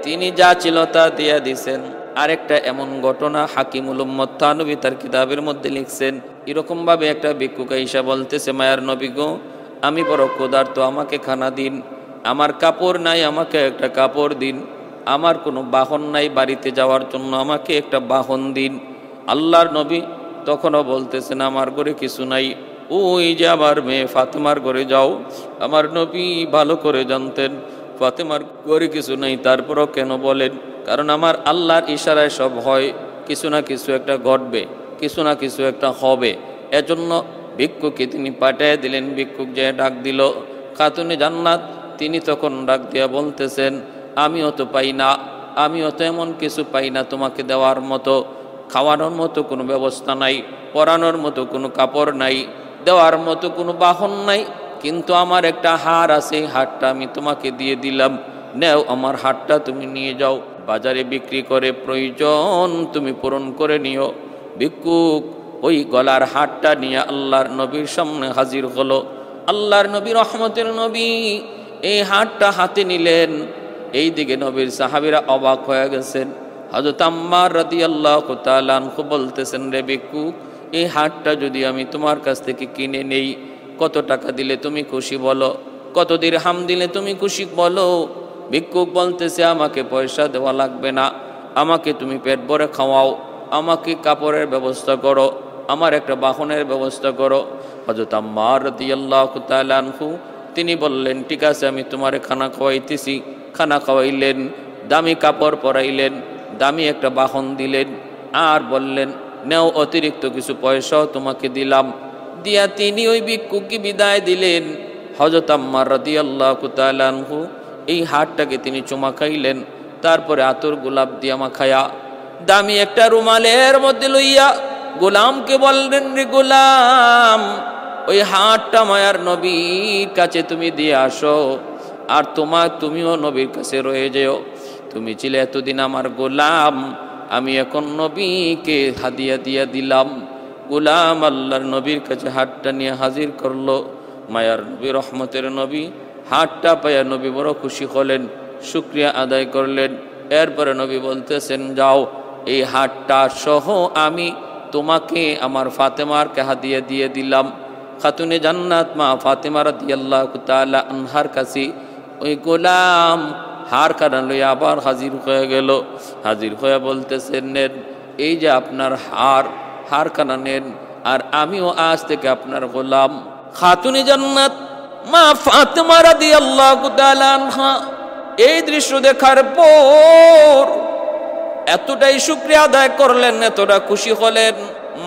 S1: তিনি যা ছিল তা দিয়া দিছেন। আরেকটা এমন ঘটনা হাকিমুল উম্মত থানবী তার কিতাবের মধ্যে লিখছেন। এরকম ভাবে একটা ভিক্ষুক আইসা বলতেছে, মায়ার নবী গো, আমি বড় ক্ষুধার্ত, আমাকে খানা দিন। আমার কাপড় নাই, আমাকে একটা কাপড় দিন। আমার কোনো বাহন নাই বাড়িতে যাওয়ার জন্য, আমাকে একটা বাহন দিন। আল্লাহর নবী তখনও বলতেছেন, আমার ঘরে কিছু নাই, ওই যে আমার মেয়ে ফাতেমার ঘরে যাও। আমার নবী ভালো করে জানতেন ফাতেমার ঘরে কিছু নাই, তারপরও কেন বলেন? কারণ আমার আল্লাহর ইশারায় সব হয়, কিছু না কিছু একটা ঘটবে, কিছু না কিছু একটা হবে। এজন্য ভিক্ষুককে তিনি পাঠিয়ে দিলেন। ভিক্ষুক যে ডাক দিল খাতুনে জান্নাত, তিনি তখন ডাক দিয়া বলতেছেন, আমিও তো পাই না, আমিও তো এমন কিছু পাই না তোমাকে দেওয়ার মতো। খাওয়ানোর মতো কোনো ব্যবস্থা নাই, পরানোর মতো কোনো কাপড় নাই, দেওয়ার মতো কোনো বাহন নাই, কিন্তু আমার একটা হার আছে, হারটা আমি তোমাকে দিয়ে দিলাম, নেও আমার হারটা তুমি নিয়ে যাও, বাজারে বিক্রি করে প্রয়োজন তুমি পূরণ করে নিও। ভিক্ষুক ওই গলার হারটা নিয়ে আল্লাহর নবীর সামনে হাজির হলো। আল্লাহর নবী, রহমতের নবী এই হাটটা হাতে নিলেন। এই দিকে নবীর সাহাবীরা অবাক হয়ে গেছেন। হযরত আম্মার রাদিয়াল্লাহু তাআলা আনহু বলতেছেন, রে ভিক্ষুক, এই হাটটা যদি আমি তোমার কাছ থেকে কিনে নেই, কত টাকা দিলে তুমি খুশি বলো? কত দিরহাম দিলে তুমি খুশি বলো? ভিক্ষুক বলতেছে, আমাকে পয়সা দেওয়া লাগবে না, আমাকে তুমি পেট ভরে খাওয়াও, আমাকে কাপড়ের ব্যবস্থা করো, আমার একটা বাহনের ব্যবস্থা করো। হযরত আম্মার রাদিয়াল্লাহু তাআলা আনহু তিনি বললেন, ঠিক আছে, আমি তোমারে খানা খাওয়াইতেছি। খানা খাওয়াইলেন, দামি কাপড় পরাইলেন, দামি একটা বাহন দিলেন, আর বললেন, নেও অতিরিক্ত কিছু পয়সাও তোমাকে দিলাম। দিয়া তিনি ওই ভিক্ষুককে বিদায় দিলেন। হযরত আম্মার রাদিয়াল্লাহু তাআলা আনহু এই হাটটাকে তিনি চুমা খাইলেন। তারপরে আতর গোলাপ দিয়া মাখায়া দামি একটা রুমালের মধ্যে লইয়া গোলামকে বললেন, রে গোলাম, ওই হাটটা মায়ার নবীর কাছে তুমি দিয়ে আসো, আর তুমিও নবীর কাছে রয়ে যেও। তুমি ছিলে এতদিন আমার গোলাম, আমি এখন নবীকে হাদিয়া দিয়া দিলাম। গোলাম আল্লাহর নবীর কাছে হাটটা নিয়ে হাজির করলো। মায়ার নবী, রহমতের নবী হাটটা পায়া নবী বড় খুশি হলেন, শুকরিয়া আদায় করলেন। এরপরে নবী বলতেছেন, যাও, এই হাটটা সহ আমি তোমাকে আমার ফাতেমারকে হাদিয়া দিয়ে দিলাম। খাতুনে জান্নাত মা ফাতেমা রাদিয়াল্লাহু তাআলা আনহার কাছে ওই গোলাম হার কানা লইয়া আবার হাজির হয়ে গেল। হাজির হয়ে বলতেছেন, নেন, এই যে আপনার হার কানা নেন, আর আমিও আজ থেকে আপনার গোলাম। খাতুনে জান্নাত মা ফাতেমা রাদিয়াল্লাহু তাআলা আনহা এই দৃশ্য দেখার পর এতটাই শুকরিয়া আদায় করলেন, এতটা খুশি হলেন,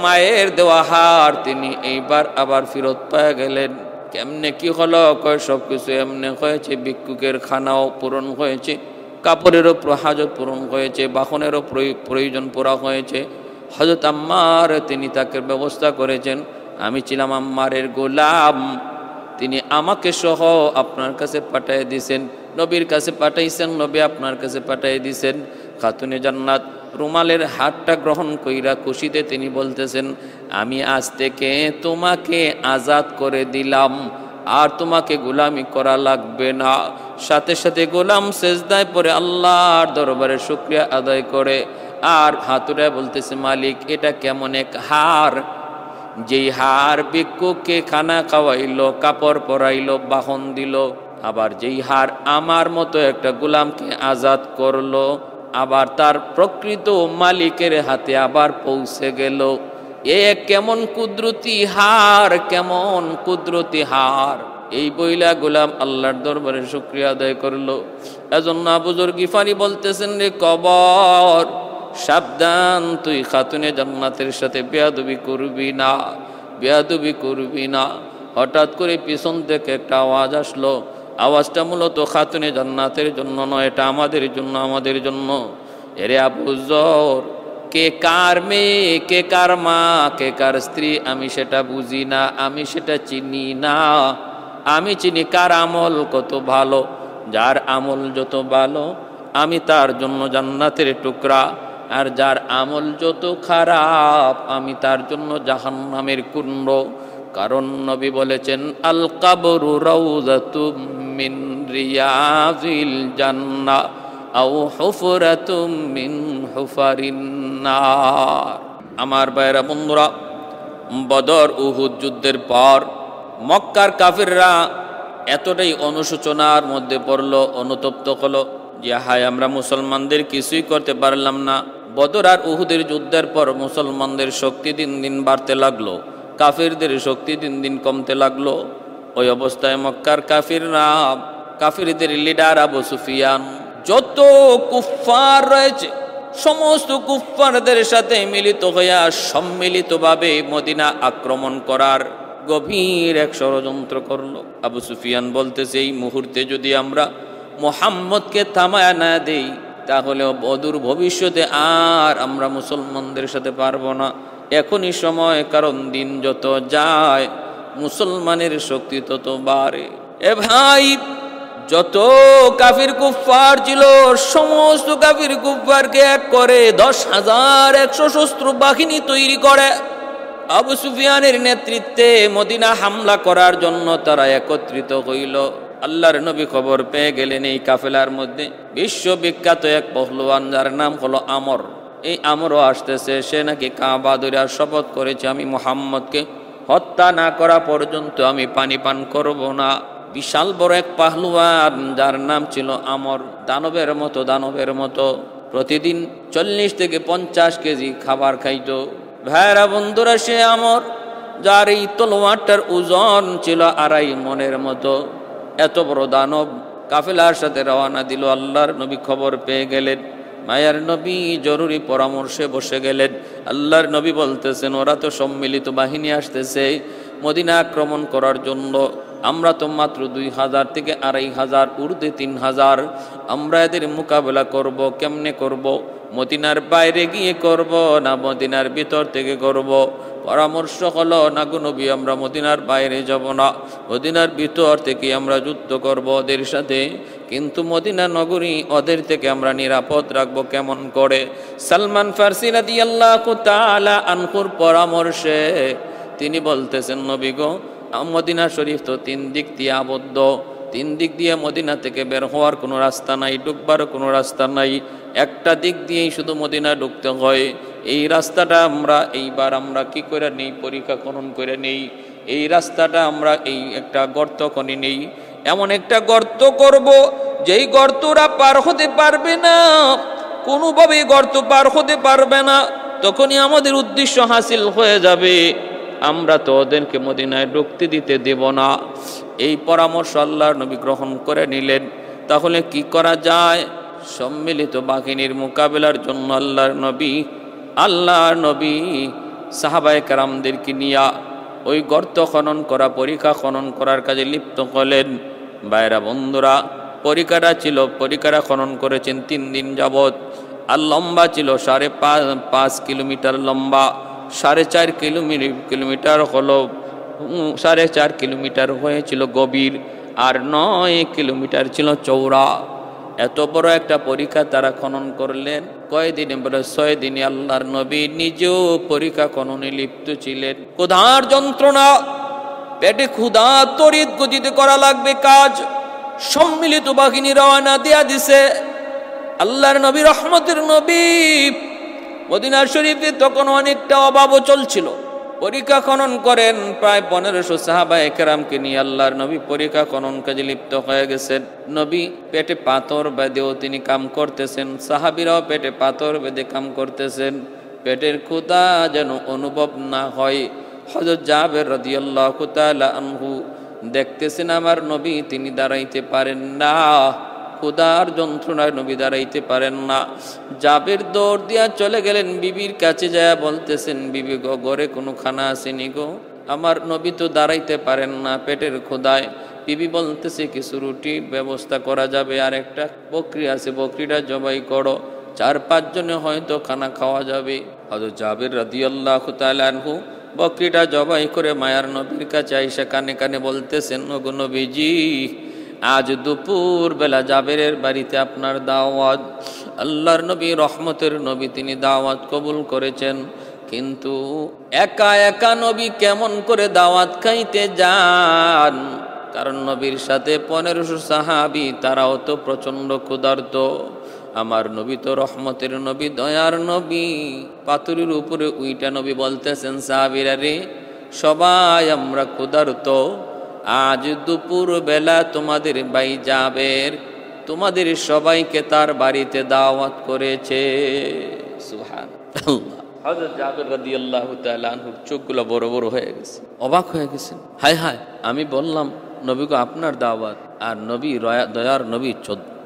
S1: মায়ের দেওয়া হার তিনি এইবার আবার ফেরত পেয়ে গেলেন। কেমনে কি হলো? কয় সব কিছু এমনি হয়েছে, ভিক্ষুকের খানাও পূরণ হয়েছে, কাপড়েরও হাজত পূরণ হয়েছে, বাহনেরও প্রয়োজন পুরা হয়েছে। হযরত আম্মার তিনি তাকে ব্যবস্থা করেছেন। আমি ছিলাম আম্মারের গোলাম, তিনি আমাকে সহ আপনার কাছে পাঠিয়ে দিয়েছেন, নবীর কাছে পাঠাইছেন, নবী আপনার কাছে পাঠিয়ে দিয়েছেন। খাতুনে জান্নাত রুমালের হাতটা গ্রহণ কইরা খুশিতে তিনি বলতেছেন, আমি আজ থেকে তোমাকে আজাদ করে দিলাম, আর তোমাকে গোলামি করা লাগবে না। সাথে সাথে গোলাম সেজদায় পড়ে আল্লাহর দরবারে শুকরিয়া আদায় করে আর হাতুড়ে বলতেছে, মালিক, এটা কেমন এক হার, যেই হার ভিক্ষুককে খানা খাওয়াইলো, কাপড় পরাইলো, বাহন দিল, আবার যেই হার আমার মতো একটা গোলামকে আজাদ করলো, আবার তার প্রকৃত মালিকের হাতে আবার পৌঁছে গেল। এ কেমন কুদরতি হার, কেমন কুদরতি হার। এই বইলা গোলাম আল্লাহর দরবারে শুকরিয়া আদায় করলো। এজন্য আবু যর গিফারি বলতেছেন, রে কবর, সাবধান, তুই খাতুনে জান্নাতের সাথে বেয়াদবি করবি না, বেয়াদবি করবি না। হঠাৎ করে পিছন থেকে একটা আওয়াজ আসলো। আওয়াজটা মূলত খাতুনে জান্নাতের জন্য নয়, এটা আমাদের জন্য, আমাদের জন্য। এরে আবু যর, কে কার মেয়ে, কে কার মা, কে কার স্ত্রী, আমি সেটা বুঝি না, আমি সেটা চিনি না। আমি চিনি কার আমল কত ভালো। যার আমল যত ভালো আমি তার জন্য জান্নাতের টুকরা, আর যার আমল যত খারাপ আমি তার জন্য জাহান্নামের কুণ্ড। কারণ নবী বলেছেন, আল কবরু রাউযাতুম মিন রিয়াযিল জান্নাহ আও হুফরাতুম মিন হুফারিন নার। আমার ভাইরা বন্ধুরা, বদর উহুদ যুদ্ধের পর মক্কার কাফিররা এতটাই অনুশোচনার মধ্যে পড়লো, অনুতপ্ত হলো যে হায়, আমরা মুসলমানদের কিছুই করতে পারলাম না। বদর আর উহুদের যুদ্ধের পর মুসলমানদের শক্তি দিন দিন বাড়তে লাগলো, কাফিরদের শক্তি দিন দিন কমতে লাগলো। ওই অবস্থায় মক্কার কাফিরদের লিডার আবু সুফিয়ান যত কুফফার রয়েছে সমস্ত কুফফারদের সাথে মিলিত হইয়া সম্মিলিতভাবে মদিনা আক্রমণ করার গভীর এক ষড়যন্ত্র করলো। আবু সুফিয়ান বলতেছে, এই মুহূর্তে যদি আমরা মুহাম্মদকে থামায়া না দেই, তাহলে অদূর ভবিষ্যতে আর আমরা মুসলমানদের সাথে পারবো না। এখনই সময়, কারণ দিন যত যায় মুসলমানের শক্তি তত বাড়ে। এ ভাই, যত কাফির কুফফার ছিল সমস্ত কাফির কুফফারকে এক করে 10,000 সশস্ত্র বাহিনী তৈরি করে আবু সুফিয়ানের নেতৃত্বে মদিনা হামলা করার জন্য তারা একত্রিত হইল। আল্লাহর নবী খবর পেয়ে গেলেন এই কাফেলার মধ্যে বিশ্ববিখ্যাত এক পহলওয়ান যার নাম হলো আমর। এই আমরও আসতেছে, সে নাকি কাবা ধরে শপথ করেছে আমি মুহাম্মদকে হত্যা না করা পর্যন্ত আমি পানি পান করব না। বিশাল বড় এক পাহলওয়ান যার নাম ছিল আমর, দানবের মতো প্রতিদিন 40 থেকে 50 কেজি খাবার খাইত। ভাইরা বন্ধুরা, সে আমর যার এই তলোয়ারটার ওজন ছিল 2.5 মণের মতো, এত বড় দানব কাফেলার সাথে রওনা দিল। আল্লাহর নবী খবর পেয়ে গেলেন, মায়ার নবী জরুরি পরামর্শে বসে গেলেন। আল্লাহর নবী বলতেছেন ওরা তো সম্মিলিত বাহিনী আসতেছে মদিনা আক্রমণ করার জন্য, আমরা তো মাত্র 2000 থেকে 2500, ঊর্ধ্বে 3000, আমরা এদের মোকাবেলা করব। কেমনে করব? মদিনার বাইরে গিয়ে করব না মদিনার ভিতর থেকে করব? পরামর্শ হলো, না গো নবী, আমরা মদিনার বাইরে যাব না, মদিনার ভিতর থেকে আমরা যুদ্ধ করব ওদের সাথে, কিন্তু মদিনা নগরী ওদের থেকে আমরা নিরাপদ রাখবো কেমন করে? সালমান ফারসি রাদিয়াল্লাহু তাআলা আনহুর পরামর্শে তিনি বলতেছেন, নবী গো, মদিনা শরীফ তো 3 দিক দিয়ে আবদ্ধ, 3 দিক দিয়ে মদিনা থেকে বের হওয়ার কোনো রাস্তা নাই, ঢুকবার কোনো রাস্তা নাই, একটা দিক দিয়েই শুধু মদিনা ঢুকতে হয়। এই রাস্তাটা এইবার আমরা কি করে নেই, পরীক্ষা খনন করে নেই। এই রাস্তাটা আমরা এই একটা গর্ত খনি নেই, এমন একটা গর্ত করব যেই গর্তরা পার হতে পারবে না, কোনোভাবেই গর্ত পার হতে পারবে না, তখনই আমাদের উদ্দেশ্য হাসিল হয়ে যাবে, আমরা তো ওদেরকে মদিনায় ঢুকতে দিতে দেব না। এই পরামর্শ আল্লাহর নবী গ্রহণ করে নিলেন। তাহলে কি করা যায়? সম্মিলিত বাহিনীর মোকাবেলার জন্য আল্লাহর নবী সাহাবায়ে কেরামদেরকে নিয়ে ওই গর্ত খনন করা, পরীক্ষা খনন করার কাজে লিপ্ত হলেন। ভাইরা বন্ধুরা, পরীক্ষাটা খনন করেছেন 3 দিন যাবৎ, আর লম্বা ছিল 5.5 কিলোমিটার লম্বা, 4.5 কিলোমিটার হলো, 4.5 কিলোমিটার হয়েছিল গভীর, আর 9 কিলোমিটার ছিল চওড়া। এত বড় একটা পরীক্ষা তারা খনন করলেন কয়দিনে? বলে 6 দিনে। আল্লাহর নবী নিজেও পরীক্ষা খননে লিপ্ত ছিলেন। ক্ষুধার যন্ত্রণা, পেটে ক্ষুধা, তড়িৎ গতিতে করা লাগবে কাজ। সম্মিলিত বাহিনী রওনা দিয়া দিছে। আল্লাহর নবী, রহমতের নবী, মদিনা শরীফে তখন অনেকটা অভাবও চলছিল। পরীক্ষা খনন করেন, প্রায় 1500 সাহাবায়ে কেরামকে নিয়ে আল্লাহর নবী পরীক্ষা খনন কাজে লিপ্ত হয়ে গেছেন। নবী পেটে পাথর বেঁধেও তিনি কাম করতেছেন, সাহাবীরাও পেটে পাথর বেঁধে কাম করতেছেন, পেটের ক্ষুধা যেন অনুভব না হয়। হযরত জাবের রাদিয়াল্লাহু তাআলা আনহু দেখতেছেন আমার নবী তিনি দাঁড়াইতে পারেন না, ক্ষুধার যন্ত্রণায় নবী দাঁড়াইতে পারেন না। জাবের দৌড় দিয়া চলে গেলেন বিবির কাছে, যায় বলতেছেন, বিবি গো, ঘরে কোনো খানা আসেনি গো, আমার নবী তো দাঁড়াইতে পারেন না পেটের ক্ষুধায়। বিবি বলতেছে, কিছু রুটি ব্যবস্থা করা যাবে, আর একটা বকরি আছে, বকরিটা জবাই করো, 4-5 জনে হয়তো খানা খাওয়া যাবে। হযরত জাবের রাদিয়াল্লাহু তাআলা আনহু বকরিটা জবাই করে মায়ার নবীর কাছে আইসা কানে কানে বলতেছেন, ওগো নবীজি, আজ দুপুর বেলা জাবেরের বাড়িতে আপনার দাওয়াত। আল্লাহর নবী, রহমতের নবী, তিনি দাওয়াত কবুল করেছেন, কিন্তু একা একা নবী কেমন করে দাওয়াত খাইতে যান? কারণ নবীর সাথে 1500 সাহাবী, তারাও তো প্রচন্ড ক্ষুধার্ত। আমার নবী তো রহমতের নবী, দয়ার নবী, পাথরের উপরে উইটা নবী বলতেছেন, সাহাবীরা রে, সবাই আমরা ক্ষুধার্ত, আজ দুপুর বেলা তোমাদের ভাই জাবের তোমাদের সবাইকে তার বাড়িতে দাওয়াত করেছে। সুবহানাল্লাহ। হযরত জাবের রাদিয়াল্লাহু তাআলা আনহুর চোখগুলো বড় বড় হয়ে গেছে, অবাক হয়ে গেছেন। হায় হায়, আমি বললাম নবীকে আপনার দাওয়াত, আর নবী দয়ার নবী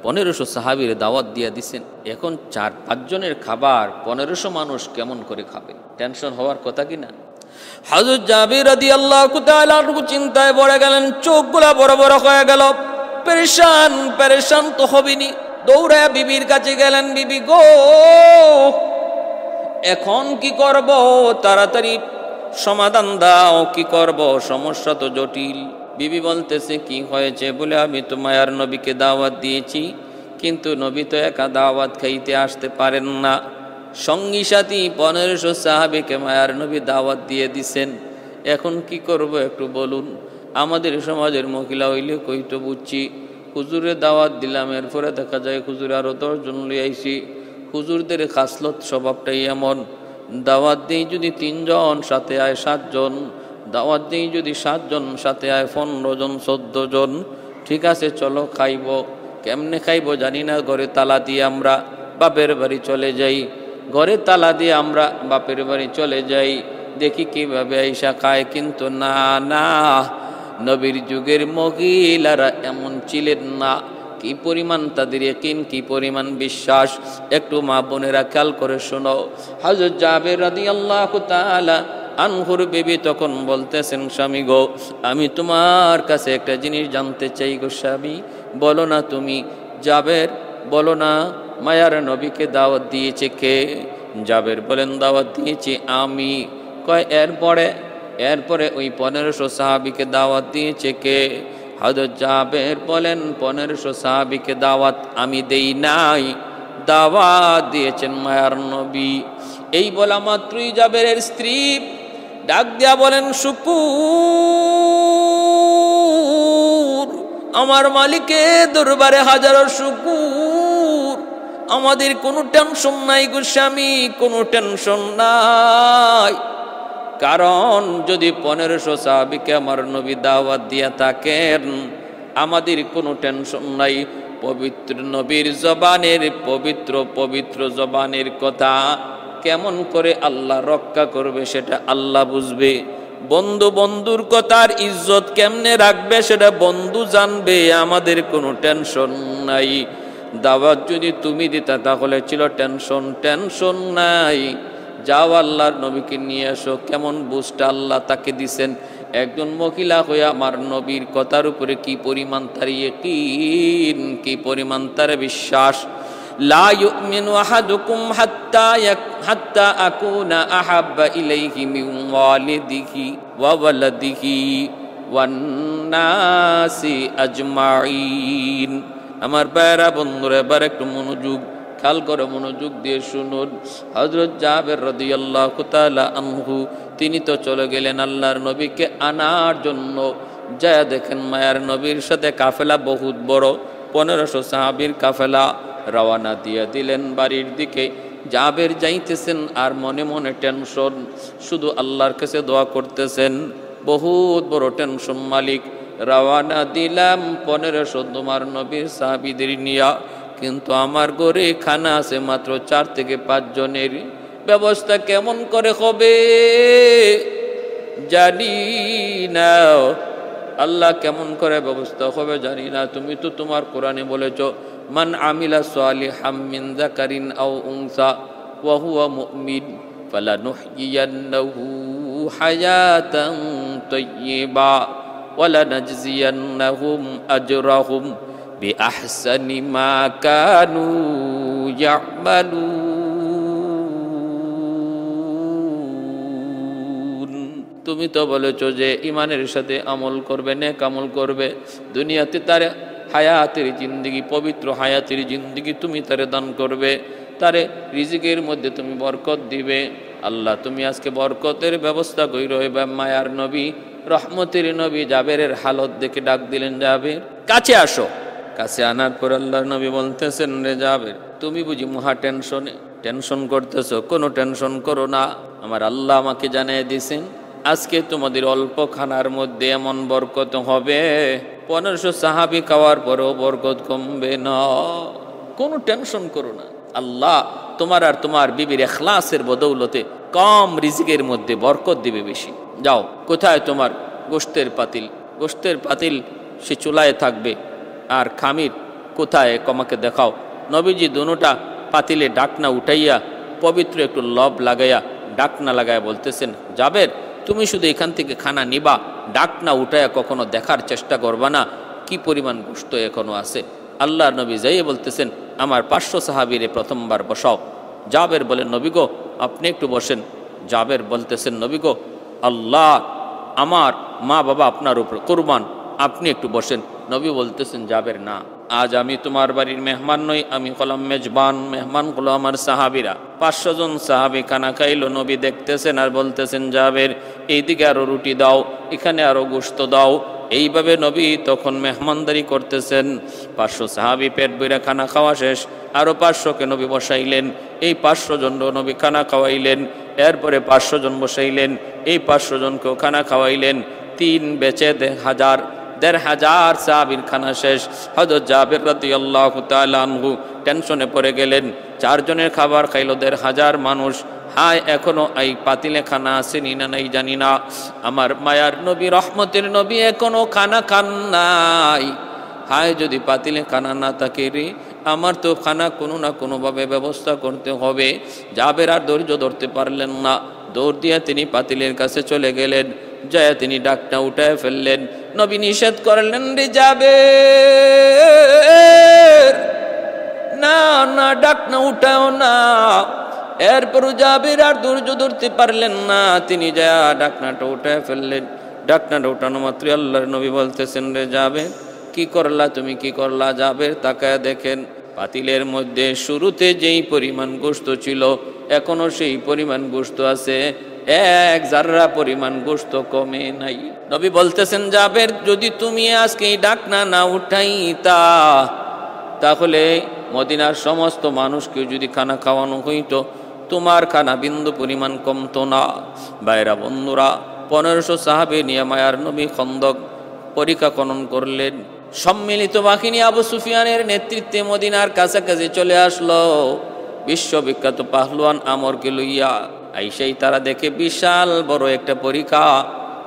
S1: 1500 সাহাবীর দাওয়াত দিয়ে দিছেন, এখন 4-5 জনের খাবার 1500 মানুষ কেমন করে খাবে? টেনশন হওয়ার কথা কি না? হযরত জাবের রাদিয়াল্লাহু তাআলা চিন্তায় পড়ে গেলেন, চোখগুলা বড় বড় হয়ে গেল, পেরেশান তো হবেনি। দৌড়ায় বিবির কাছে গেলেন, বিবি গো, এখন কি করব? তাড়াতাড়ি সমাধান দাও, কি করব? সমস্যা তো জটিল। বিবি বলতেছে, কি হয়েছে? বলে, আমি তো মায়ার নবীকে দাওয়াত দিয়েছি, কিন্তু নবী তো একা দাওয়াত খাইতে আসতে পারেন না, সঙ্গী সাথী 1500 সাহাবীকে মায়ার নবী দাওয়াত দিয়ে দিছেন। এখন কি করব একটু বলুন। আমাদের সমাজের মহিলা হইলে কইতো বুঝছি, হুজুরে দাওয়াত দিলাম, এরপরে দেখা যায় হুজুর আরো 10 জন লিয়ে আইছি। হুজুরদের খাসলত স্বভাবটাই এমন, দাওয়াত দিই যদি 3 জন সাথে আয় 7 জন, দাওয়াত দিই যদি 7 জন সাথে আয় 15 জন 14 জন। ঠিক আছে চলো খাইব। কেমনে খাইব জানি না, ঘরে তালা দিয়ে আমরা বাপের বাড়ি চলে যাই। ঘরে তালা দিয়ে আমরা বাপের বাড়ি চলে যাই, দেখি কিভাবে আইসা খায়। কিন্তু না না, নবীর যুগের মহিলারা এমন ছিলেন না। কি পরিমাণ তাদের ইয়াকিন, কি পরিমাণ বিশ্বাস, একটু মা বোনেরা খেয়াল করে শোনো। হযরত জাবের রাদিয়াল্লাহু তাআলা আনহুর বিবি তখন বলতেছেন, স্বামী গো, আমি তোমার কাছে একটা জিনিস জানতে চাই গো স্বামী। বলো না তুমি। জাবের বলো না, মায়ার নবীকে দাওয়াত দিয়েছে কে? জাবের বলেন, দাওয়াত দিয়েছি আমি। কয় এরপরে ওই 1500 সাহাবীকে দাওয়াত দিয়েছে কে? হযরত জাবের বলেন, 1500 সাহাবীকে দাওয়াত আমি দেই নাই, দাওয়াত দিয়েছেন মায়ার নবী। এই বলা মাত্রই জাবেরের স্ত্রী ডাক দিয়া বলেন, শুকুর, আমার মালিকের দরবারে হাজারো শুকুর। আমাদের কোনো টেনশন নাই গো স্বামী, কোনো টেনশন নাই। কারণ যদি 1500 সাহাবীকে আমার নবী দাওয়াত দিয়া থাকেন, আমাদের কোনো টেনশন নাই। পবিত্র নবীর জবানের পবিত্র জবানের কথা কেমন করে আল্লাহ রক্ষা করবে সেটা আল্লাহ বুঝবে। বন্ধুর কথার ইজ্জত কেমনে রাখবে সেটা বন্ধু জানবে। আমাদের কোনো টেনশন নাই। দাওয়াত যদি তুমি দিতা তাহলে ছিল টেনশন নাই। যাও আল্লাহর নবীকে নিয়ে আসো। কেমন বুঝটা আল্লাহ তাকে দিছেন। একজন মহিলা হয়ে আমার নবীর কথার উপরে কি পরিমাণ তার ইয়াকিন, কি পরিমাণ তার বিশ্বাস। লা ইউমিনু আহাদুকুম হাত্তা আকুনা আহাব্বা ইলাইহি মিন ওয়ালিদিহি ওয়া ওয়ালাদিহি ওয়ান নাসি আজমাইন। আমার ভাইরা বন্ধুরা, এবার একটু মনোযোগ খেয়াল করে মনোযোগ দিয়ে শুনুন। হযরত জাবের রাদিয়াল্লাহু তাআলা আনহু তিনি তো চলে গেলেন আল্লাহর নবীকে আনার জন্য। যায় দেখেন মায়ার নবীর সাথে কাফেলা বহুত বড়, 1500 সাহাবীর কাফেলা রওনা দিয়ে দিলেন বাড়ির দিকে। জাবের যাইতেছেন আর মনে মনে টেনশন, শুধু আল্লাহর কাছে দোয়া করতেছেন। বহুত বড় টেনশন মালিক। রওনা দিলাম 1500 তোমার নবীর সাহাবীদের নিয়া, কিন্তু আমার ঘরে খানা আছে মাত্র 4 থেকে 5 জনের। ব্যবস্থা কেমন করে হবে জানি না, আল্লাহ কেমন করে ব্যবস্থা হবে জানি না। তুমি তো তোমার কোরআনে বলেছো, মান আমিলা সালিহাম মিন যাকারিন আও উনসা ওয়া হুয়া মুমিন ফালানুহয়িয়ান্নাহু হায়াতান তাইয়্যিবা ওয়া লানাজজিয়ান্নাহুম আজরাহুম বিআহসানি মা কানু ইয়ামালুন। তুমি তো বলেছো যে ইমানের সাথে আমল করবে, নেক আমল করবে, দুনিয়াতে তার হায়াতের জিন্দেগি, পবিত্র হায়াতের জিন্দেগি তুমি তারে দান করবে, তারে রিজিকের মধ্যে তুমি বরকত দিবে। আল্লাহ তুমি আজকে বরকতের ব্যবস্থা কইরো। এবার মায়ার নবী, রহমতের নবী জাবেরের হালত দেখে ডাক দিলেন, জাবের কাছে আসো। কাছে আনার পর আল্লাহর নবী বলতেছেন, রে জাবের, তুমি বুঝি মহা টেনশন করতেছো? কোনো টেনশন করো না। আমার আল্লাহ আমাকে জানিয়ে দিয়েছেন আজকে তোমাদের অল্প খানার মধ্যে এমন বরকত হবে, 1500 সাহাবী খাওয়ার পরেও বরকত কমবে না। কোনো টেনশন করো না। আল্লাহ তোমার আর তোমার বিবির ইখলাসের বদৌলতে কম রিজিকের মধ্যে বরকত দিবে বেশি। যাও, কোথায় তোমার গোশতের পাতিল? সে চুলায় থাকবে। আর খামির কোথায় আমাকে দেখাও। নবীজি দুটোটা পাতিলে ডাকনা উঠাইয়া পবিত্র একটু লব লাগাইয়া ডাকনা লাগাইয়া বলতেছেন, জাবের তুমি শুধু এখান থেকে খানা নিবা, ডাকনা উঠাইয়া কখনো দেখার চেষ্টা করবা না কি পরিমাণ গোশত এখনো আছে। আল্লাহর নবী যাইয়ে বলতেছেন, আমার 500 সাহাবীরে প্রথমবার বসাও। জাবের বলেন, নবী গো আপনি একটু বসেন। জাবের বলতেছেন, নবী গো আল্লাহ আমার মা বাবা আপনার উপর কুরবান, আপনি একটু বসেন। নবী বলতেছেন, জাবের না, আজ আমি তোমার বাড়ির মেহমান নই, আমি হলাম মেজবান, মেহমান হলো আমার সাহাবিরা। 500 জন সাহাবি খানা খাইলো। নবী দেখতেছেন আর বলতেছেন, জাবের এইদিকে আরো রুটি দাও, এখানে আরো গোশত দাও। এইভাবে নবী তখন মেহমানদারি করতেছেন। 500 সাহাবি পেট বইরা খানা খাওয়া শেষ, আরো 500কে নবী বসাইলেন। এই 500 জন নবী খানা খাওয়াইলেন। এরপরে 500 জন বসাইলেন, এই 500 জনকেও খানা খাওয়াইলেন। 3 বেচে 1,500 সাহাবীর খানা শেষ। হযরত জাবের রাদিয়াল্লাহু তাআলা আনহু টেনশনে পড়ে গেলেন। 4 জনের খাবার খাইলো 1,500 মানুষ। হায়, এখনো এই পাতিলে খানা আসেনি না নাই জানি না। আমার মায়ার নবী, রহমতের নবী এখনো খানা খান নাই। হায়, যদি পাতিলে খানা না থাকে রে, আমার তো খানা কোনো না কোনোভাবে ব্যবস্থা করতে হবে। জাবের আর ধৈর্য ধরতে পারলেন না, দৌড় দিয়ে তিনি পাতিলের কাছে চলে গেলেন। যায় তিনি ডাকটা উঠায় ফেললেন। নবী নিষেধ করলেন, রে জাবের, না না, ডাকনা উঠাও না। এরপরও জাবের আর ধৈর্য ধরতে পারলেন না, তিনি যা ডাকনাটা উঠায় ফেললেন। ডাকনাটা উঠানো মাত্র আল্লাহর নবী বলতেছেন, রে জাবের, কি করলা তুমি, কি করলা? জাবের তাকায় দেখেন পাতিলের মধ্যে শুরুতে যেই পরিমাণ গোশত ছিল, এখনো সেই পরিমাণ গোশত আছে, 1 জাররা পরিমাণ গোশত কমে নাই। নবী বলতেছেন, জাবের, যদি তুমি আজকে এই ডাকনা না উঠাইতা, তাহলে মদিনার সমস্ত মানুষকে যদি খানা খাওয়ানো হইতো, তোমার খানা বিন্দু পরিমাণ কমতো না। বাইরা বন্ধুরা, 1500 সাহাবী নিয়ে মায়ার নবী খন্দক পরিখা খনন করলেন। সম্মিলিত বাহিনী আবু সুফিয়ানের নেতৃত্বে মদিনার কাছাকাছি চলে আসলো। বিশ্ববিখ্যাত পাহলওয়ান আমরকে লইয়া আইসাই তারা দেখে বিশাল বড় একটা পরিখা।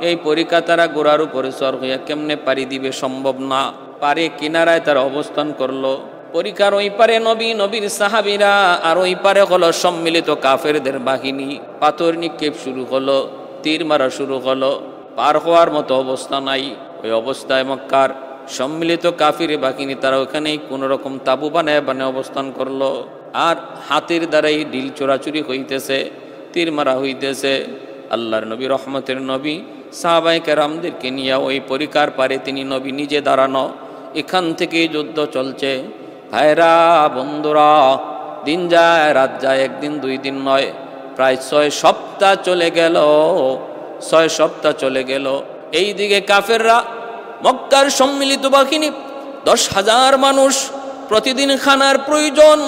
S1: এই পরিখা তারা গোড়ার উপরে সর হইয়া কেমনে পাড়ি দিবে, সম্ভব না। পারে কিনারায় তারা অবস্থান করলো। পরিখার ওই পারে নবী, নবীর সাহাবীরা, আর ওই পারে হলো সম্মিলিত কাফেরদের বাহিনী। পাথর নিক্ষেপ শুরু হলো, তীর মারা শুরু হলো। পার হওয়ার মতো অবস্থা নাই। ওই অবস্থায় মক্কার সম্মিলিত কাফির বাহিনী তারা ওখানেই কোনো রকম তাবু বানায় অবস্থান করলো। আর হাতের দ্বারাই ঢিল চোরাচুরি হইতেছে, তীর মারা হইতেছে। আল্লাহর নবী, রহমতের নবী, সাহাবায়ে কেরামদেরকে নিয়ে ওই পরিখার পারে তিনি নবী নিজে দাঁড়ানো। এখান থেকেই যুদ্ধ চলছে। ভাইরা বন্ধুরা, দিন যায় রাত যায়, একদিন 2 দিন নয়, প্রায় 6 সপ্তাহ চলে গেল। 6 সপ্তাহ চলে গেল। এইদিকে কাফেররা, মক্কার সম্মিলিত বাহিনী 10,000 মানুষ, প্রতিদিন খানার প্রয়োজন,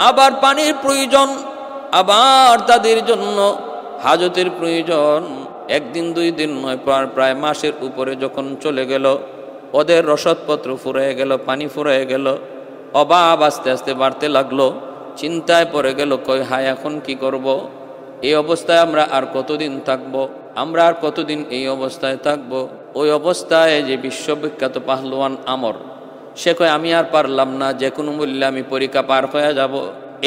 S1: আবার পানির প্রয়োজন, আবার তাদের জন্য হাজতের প্রয়োজন। একদিন 2 দিন নয়, প্রায় মাসের উপরে যখন চলে গেল, ওদের রসদপত্র ফুরায় গেল, পানি ফুরায় গেল, অভাব আস্তে আস্তে বাড়তে লাগলো। চিন্তায় পড়ে গেল, কই হায়, এখন কি করব? এই অবস্থায় আমরা আর কতদিন থাকবো? আমরা আর কতদিন এই অবস্থায় থাকবো? ওই অবস্থায় যে বিশ্ববিখ্যাত পাহলওয়ান আমর, সে কয়, আমি আর পারলাম না, যে কোনো মূল্যে আমি পরীক্ষা পার হয়ে যাব।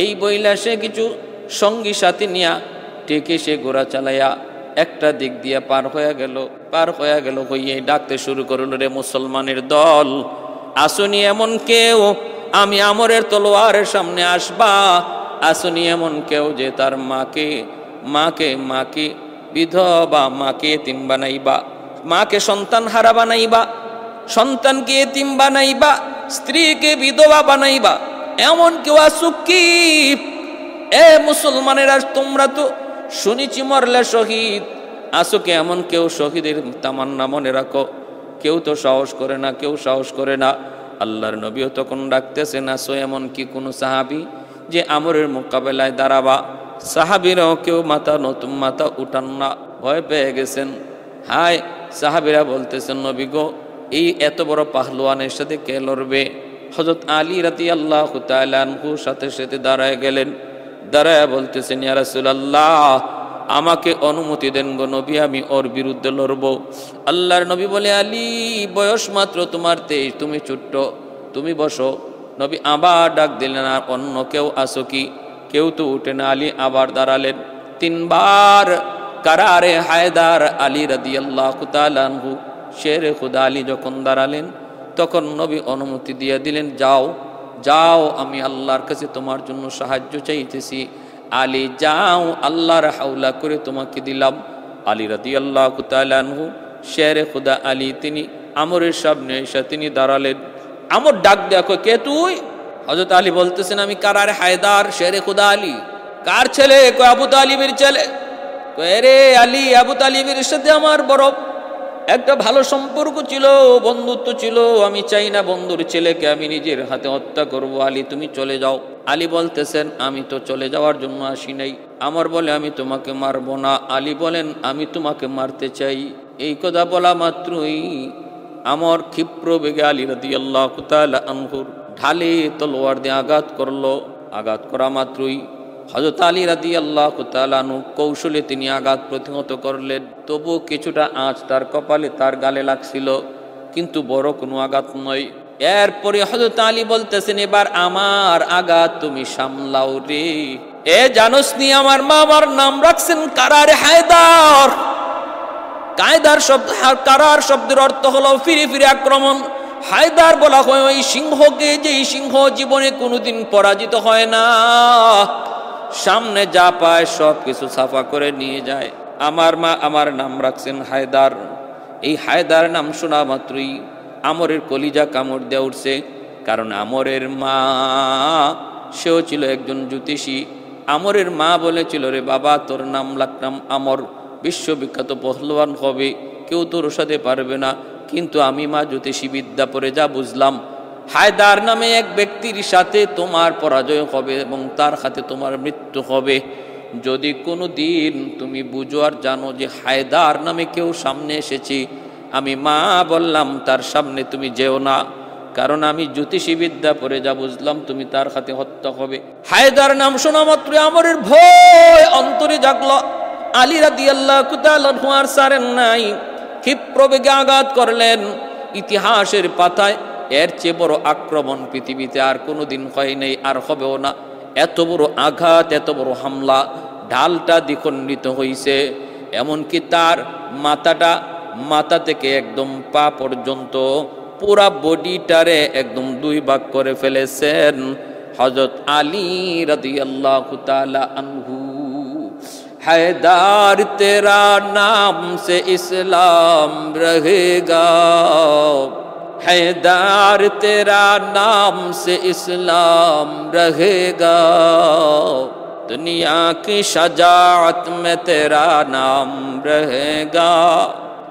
S1: এই বইলা সে কিছু সঙ্গী সাথী নিয়া টেকে সে ঘোড়া চালাইয়া একটা দিক দিয়ে পার হয়ে গেল। হইয়ে ডাকতে শুরু করল, রে মুসলমানের দল, আসুনি এমন কেউ, আমি আমরের তলোয়ারের সামনে আসবা। আসুনি এমন কেউ যে তার মাকে বিধবা, মাকে এতিম বানাইবা, মাকে সন্তান হারা বানাইবা, সন্তানকে এতিম বানাইবা, স্ত্রীকে বিধবা বানাইবা, এমন কেউ আসুক কি? এ মুসলমানেরা, তোমরা তো শুনেছি মরলে শহীদ, আসুকে এমন কেউ? শহীদের তামান্না মনে রাখো। কেউ তো সাহস করে না। আল্লাহর নবীও তখন ডাকতেছেন, আসো এমন কি কোনো সাহাবি যে আমরের মোকাবেলায় দাঁড়াবা? সাহাবিরাও কেউ নতুন মাথা উঠান না, ভয় পেয়ে গেছেন। হায়, সাহাবিরা বলতেছেন, নবী গো, এই এত বড় পাহলওয়ানের সাথে কে লড়বে? হযরত আলী রাদিয়াল্লাহু তাআলা আনহুর সাথে দাঁড়ায় গেলেন। দাঁড়ায় বলতেছেন, ইয়া রাসূলুল্লাহ, আমাকে অনুমতি দেন গো নবী, আমি ওর বিরুদ্ধে লড়ব। আল্লাহর নবী বলে, আলী, বয়স মাত্র তোমার 23, তুমি ছোট্ট, তুমি বসো। নবী আবার ডাক দিলেন, আর অন্য কেউ আসো কি? কেউ তো উঠে না। আলী আবার দাঁড়ালেন। 3 বার কারারে হায়দার আলী রাদিয়াল্লাহু তাআলা আনহু, শেরে খুদা আলী যখন দাঁড়ালেন, তখন নবী অনুমতি দিয়ে দিলেন, যাও, আমি আল্লাহর কাছে তোমার জন্য সাহায্য চাইতেছি। আলী, যাও, আল্লাহর হাওলা করে তোমাকে দিলাম। আলী রাদিয়াল্লাহু তাআলা আনহু, শেরে খুদা আলী, তিনি আমরের সামনে এসে তিনি দাঁড়ালেন। আমর ডাক দেখো, কে তুই? হযরত আলী বলতেছেন, আমি কারার হায়দার শেরে খুদা আলী। কার ছেলে? কয় আবু তালিবের ছেলে। কয় রে আলী, আবু তালিবের সাথে আমার বড় একটা ভালো সম্পর্ক ছিল, বন্ধুত্ব ছিল, আমি চাই না বন্ধুর ছেলেকে আমি নিজের হাতে হত্যা করব। আলী তুমি চলে যাও। আলী বলতেছেন, আমি তো চলে যাওয়ার জন্য আসি নাই। আমর বলে, আমি তোমাকে মারবো না। আলী বলেন, আমি তোমাকে মারতে চাই। এই কথা বলা মাত্রই আমর ক্ষিপ্র বেগে আলী রাদিয়াল্লাহু তাআলা আনহুর ঢালে তলোয়ার দিয়ে আঘাত করলো। আঘাত করা মাত্রই হযরত আলী রাদিয়াল্লাহু তাআলা আনহু কৌশলে তিনি আঘাত প্রতিহত করলেন। তবু কিছুটা আঁচ তার কপালে, তার গালে লাগছিল, কিন্তু বড় কোনো আঘাত নয়। এরপরে হযরত আলী বলতেছেন, এবার আমার আঘাত তুমি সামলাও রে। এ জানোস নি আমার মা আমার নাম রাখছেন কারার হায়দার। কায়দার শব্দ, কারার শব্দের অর্থ হলো ফিরে ফিরে আক্রমণ। হায়দার বলা হয় ওই সিংহকে, যেই সিংহ জীবনে কোনোদিন পরাজিত হয় না, সামনে যা পায় সব কিছু সাফা করে নিয়ে যায়। আমার মা আমার নাম রাখছেন হায়দার। এই হায়দার নাম শোনা মাত্রই আমরের কলিজা কামড় দিয়ে উঠছে, কারণ আমরের মা সেও ছিল একজন জ্যোতিষী। আমরের মা বলেছিল, রে বাবা, তোর নাম রাখলাম আমর, বিশ্ববিখ্যাত পহলওয়ান হবে, কেউ তোর সাথে পারবে না। কিন্তু আমি মা জ্যোতিষী বিদ্যা পড়ে যা বুঝলাম, হায়দার নামে এক ব্যক্তির সাথে তোমার পরাজয় হবে এবং তার হাতে তোমার মৃত্যু হবে। যদি কোনো দিন তুমি বুঝো আর জানো যে হায়দার নামে কেউ সামনে এসেছে, আমি মা বললাম তার সামনে তুমি যেও না, কারণ আমি জ্যোতিষী বিদ্যা পড়ে যা বুঝলাম তুমি তার হাতে হত্যা হবে। হায়দার নাম শোনা মাত্র আমরের ভয় অন্তরে জাগলো। আলী রাদিয়াল্লাহু তাআলা আর সারেন নাই, ক্ষিপ্র বেগে আঘাত করলেন। ইতিহাসের পাতায় এর চেয়ে বড় আক্রমণ পৃথিবীতে আর কোনোদিন হয় নাই, আর হবেও না। এত বড় আঘাত, এত বড় হামলা, ঢালটা দ্বিখণ্ডিত হয়েছে। এমনকি তার মাথা থেকে একদম পা পর্যন্ত পুরা বডিটারে একদম দুই ভাগ করে ফেলেছেন হযরত আলী রাদিয়াল্লাহু তাআলা আনহু। हैदार तेरा नाम से इस्लाम रहेगा, हैदार तेरा नाम से इस्लाम रहेगा, दुनिया की शजाअत में तेरा नाम रहेगा,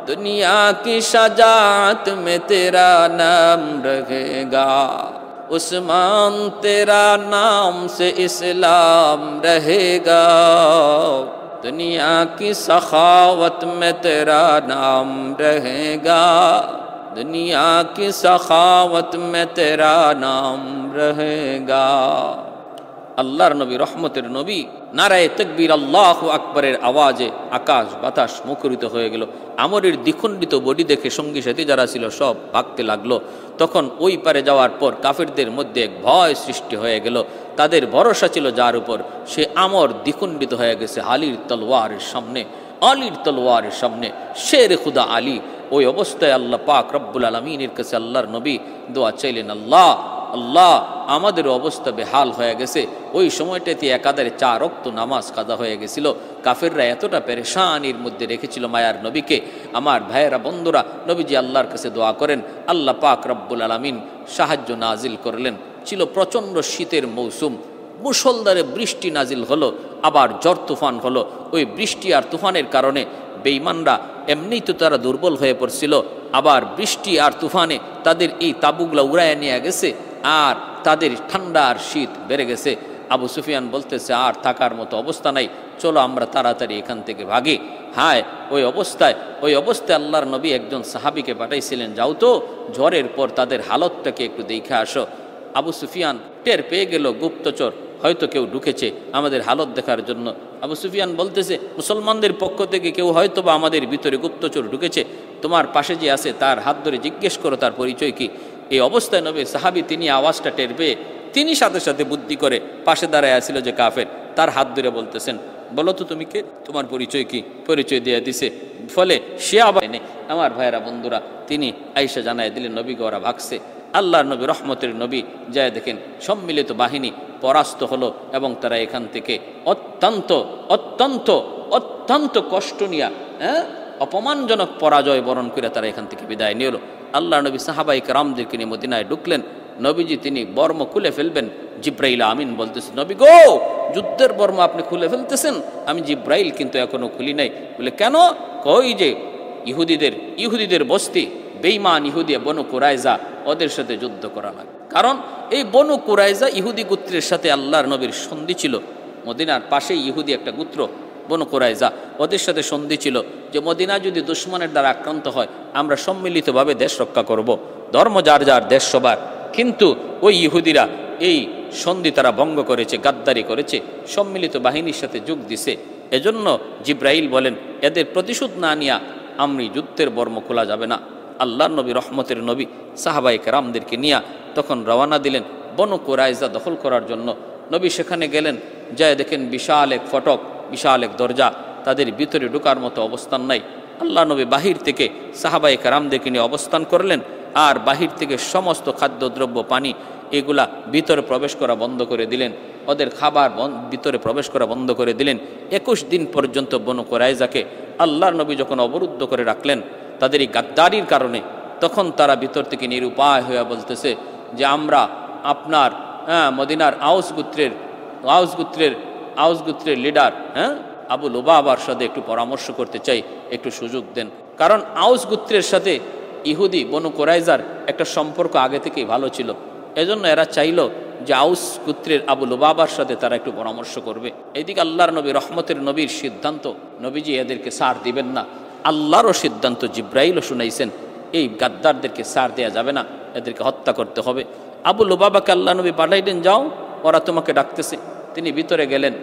S1: दुनिया की शजाअत में तेरा नाम रहेगा, उस्मान तेरा नाम से इस्लाम रहेगा, दुनिया की सखावत में तेरा नाम रहेगा, दुनिया की सखावत में तेरा नाम रहेगा। আল্লাহর নবী, রহমতের নবী, নারায়ে তাকবীর আল্লাহু আকবরের আওয়াজে আকাশ বাতাস মুখরিত হয়ে গেল। আমরের দ্বিখণ্ডিত বডি দেখে সঙ্গী সাথী যারা ছিল সব ভাগতে লাগলো। তখন ওই পারে যাওয়ার পর কাফেরদের মধ্যে এক ভয় সৃষ্টি হয়ে গেল। তাদের ভরসা ছিল যার উপর, সে আমর দ্বিখণ্ডিত হয়ে গেছে আলীর তলোয়ারের সামনে। আলীর তলোয়ারের সামনে শেরে খুদা আলী। ওই অবস্থায় আল্লাহ পাক রব্বুল আলামিনের কাছে আল্লাহর নবী দোয়া চাইলেন, আল্লাহ আল্লাহ, আমাদের অবস্থা বেহাল হয়ে গেছে। ওই সময়টাতে একাধারে 4 ওয়াক্ত নামাজ কাজা হয়ে গেছিল। কাফেররা এতটা পেরেশানির মধ্যে রেখেছিল মায়ার নবীকে। আমার ভাইয়েরা, বন্ধুরা, নবীজি আল্লাহর কাছে দোয়া করেন, আল্লাহ পাক রব্বুল আলামিন সাহায্য নাজিল করলেন। ছিল প্রচণ্ড শীতের মৌসুম, মুষলধারে বৃষ্টি নাজিল হলো, আবার ঝড় তুফান হলো। ওই বৃষ্টি আর তুফানের কারণে বেঈমানরা এমনিই তো তারা দুর্বল হয়ে পড়ছিল, আবার বৃষ্টি আর তুফানে তাদের এই তাঁবুগুলা উড়াইয়া নিয়ে গেছে, আর তাদের ঠান্ডা আর শীত বেড়ে গেছে। আবু সুফিয়ান বলতেছে, আর থাকার মতো অবস্থা নাই, চলো আমরা তাড়াতাড়ি এখান থেকে ভাগি। হায়, ওই অবস্থায় আল্লাহর নবী একজন সাহাবীকে পাঠাইছিলেন, যাও তো ঝড়ের পর তাদের হালতটাকে একটু দেখে আসো। আবু সুফিয়ান টের পেয়ে গেল গুপ্তচর হয়তো কেউ ঢুকেছে আমাদের হালত দেখার জন্য। আবু সুফিয়ান বলতেছে, মুসলমানদের পক্ষ থেকে কেউ হয়তো বা আমাদের ভিতরে গুপ্তচর ঢুকেছে, তোমার পাশে যে আছে তার হাত ধরে জিজ্ঞেস করো তার পরিচয় কি। এই অবস্থায় নবী সাহাবী তিনি আওয়াজটা টের পেয়ে তিনি সাথে সাথে বুদ্ধি করে পাশে দাঁড়ায় আসছিল যে কাফের, তার হাত ধরে বলতেছেন, বলো তো তুমি কে, তোমার পরিচয় কি। পরিচয় দিয়ে দিছে, ফলে সে আবার নেই। আমার ভাইয়েরা, বন্ধুরা, তিনি আয়েশা জানায় দিলেন নবীকে ওরা ভাগছে। আল্লাহর নবী, রহমতের নবী, যায় দেখেন সম্মিলিত বাহিনী পরাস্ত হলো এবং তারা এখান থেকে অত্যন্ত অত্যন্ত অত্যন্ত কষ্ট নিয়ে, অপমানজনক পরাজয় বরণ করে তারা এখান থেকে বিদায় নিয়ে এলো। আল্লাহ নবী সাহাবায়ে কেরামদেরকে নিয়ে মদিনায় ঢুকলেন। নবীজি তিনি বর্ম খুলে ফেলবেন, জিব্রাইল আমিন বলতেছে, নবী গো যুদ্ধের বর্ম আপনি খুলে ফেলতেছেন, আমি জিব্রাইল কিন্তু এখনো খুলি নাই। বলে কেন? কই যে ইহুদিদের বস্তি, বেঈমান ইহুদি বনু কুরাইজা, ওদের সাথে যুদ্ধ করা লাগে। কারণ এই বনু কুরাইজা ইহুদি গোত্রের সাথে আল্লাহর নবীর সন্ধি ছিল। মদিনার পাশেই ইহুদি একটা গোত্র বনু কুরাইজা, ওদের সাথে সন্ধি ছিল যে মদিনা যদি দুশমনের দ্বারা আক্রান্ত হয় আমরা সম্মিলিতভাবে দেশ রক্ষা করব, ধর্ম যার যার দেশ সবার। কিন্তু ওই ইহুদিরা এই সন্ধি তারা ভঙ্গ করেছে, গাদ্দারি করেছে, সম্মিলিত বাহিনীর সাথে যোগ দিছে। এজন্য জিব্রাইল বলেন এদের প্রতিশোধ না নিয়া আমি যুদ্ধের বর্ম খোলা যাবে না। আল্লাহর নবী রহমতের নবী সাহাবায়ে কেরামদেরকে নিয়ে তখন রওনা দিলেন বনু কুরাইজা দখল করার জন্য। নবী সেখানে গেলেন, যায় দেখেন বিশাল এক ফটক, বিশাল এক দরজা, তাদের ভিতরে ঢোকার মতো অবস্থান নাই। আল্লাহ নবী বাহির থেকে সাহাবায়ে কেরামদেরকে নিয়ে অবস্থান করলেন, আর বাহির থেকে সমস্ত খাদ্যদ্রব্য পানি এগুলা ভিতরে প্রবেশ করা বন্ধ করে দিলেন, ওদের খাবার ভিতরে প্রবেশ করা বন্ধ করে দিলেন। 21 দিন পর্যন্ত বনু কুরাইজাকে আল্লাহর নবী যখন অবরুদ্ধ করে রাখলেন তাদের এই গাদ্দারির কারণে, তখন তারা ভিতর থেকে নিরুপায় হয়ে বলতেছে যে আমরা আপনার মদিনার আউস গোত্রের লিডার আবু লুবাবার সাথে একটু পরামর্শ করতে চাই, একটু সুযোগ দেন। কারণ আউস গোত্রের সাথে ইহুদি বনু কুরাইজার একটা সম্পর্ক আগে থেকেই ভালো ছিল। এজন্য এরা চাইল যে আউস গোত্রের আবু লুবাবার সাথে তারা একটু পরামর্শ করবে। এইদিকে আল্লাহর নবী রহমতের নবীর সিদ্ধান্ত, নবীজি এদেরকে ছাড় দিবেন না। আল্লাহরও সিদ্ধান্ত, জিব্রাইলও শুনাইছেন এই গাদ্দারদেরকে ছাড় দেওয়া যাবে না, এদেরকে হত্যা করতে হবে। আবু লুবাবাকে আল্লাহ নবী পাঠাইলেন, যাও ওরা তোমাকে ডাকতেছে। তিনি ভিতরে গেলেন,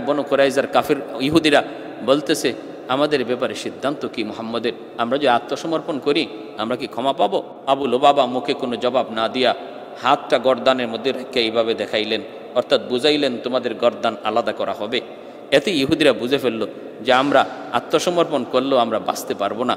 S1: বনু কুরাইজার কাফির ইহুদিরা বলতেছে আমাদের ব্যাপারে সিদ্ধান্ত কি মুহাম্মদের? আমরা যে আত্মসমর্পণ করি আমরা কি ক্ষমা পাবো? আবু লুবাবা মুখে কোনো জবাব না দিয়া হাতটা গর্দানের মধ্যে রেখে এইভাবে দেখাইলেন, অর্থাৎ বুঝাইলেন তোমাদের গর্দান আলাদা করা হবে। এতে ইহুদিরা বুঝে ফেললো যে আমরা আত্মসমর্পণ করলেও আমরা বাঁচতে পারবো না,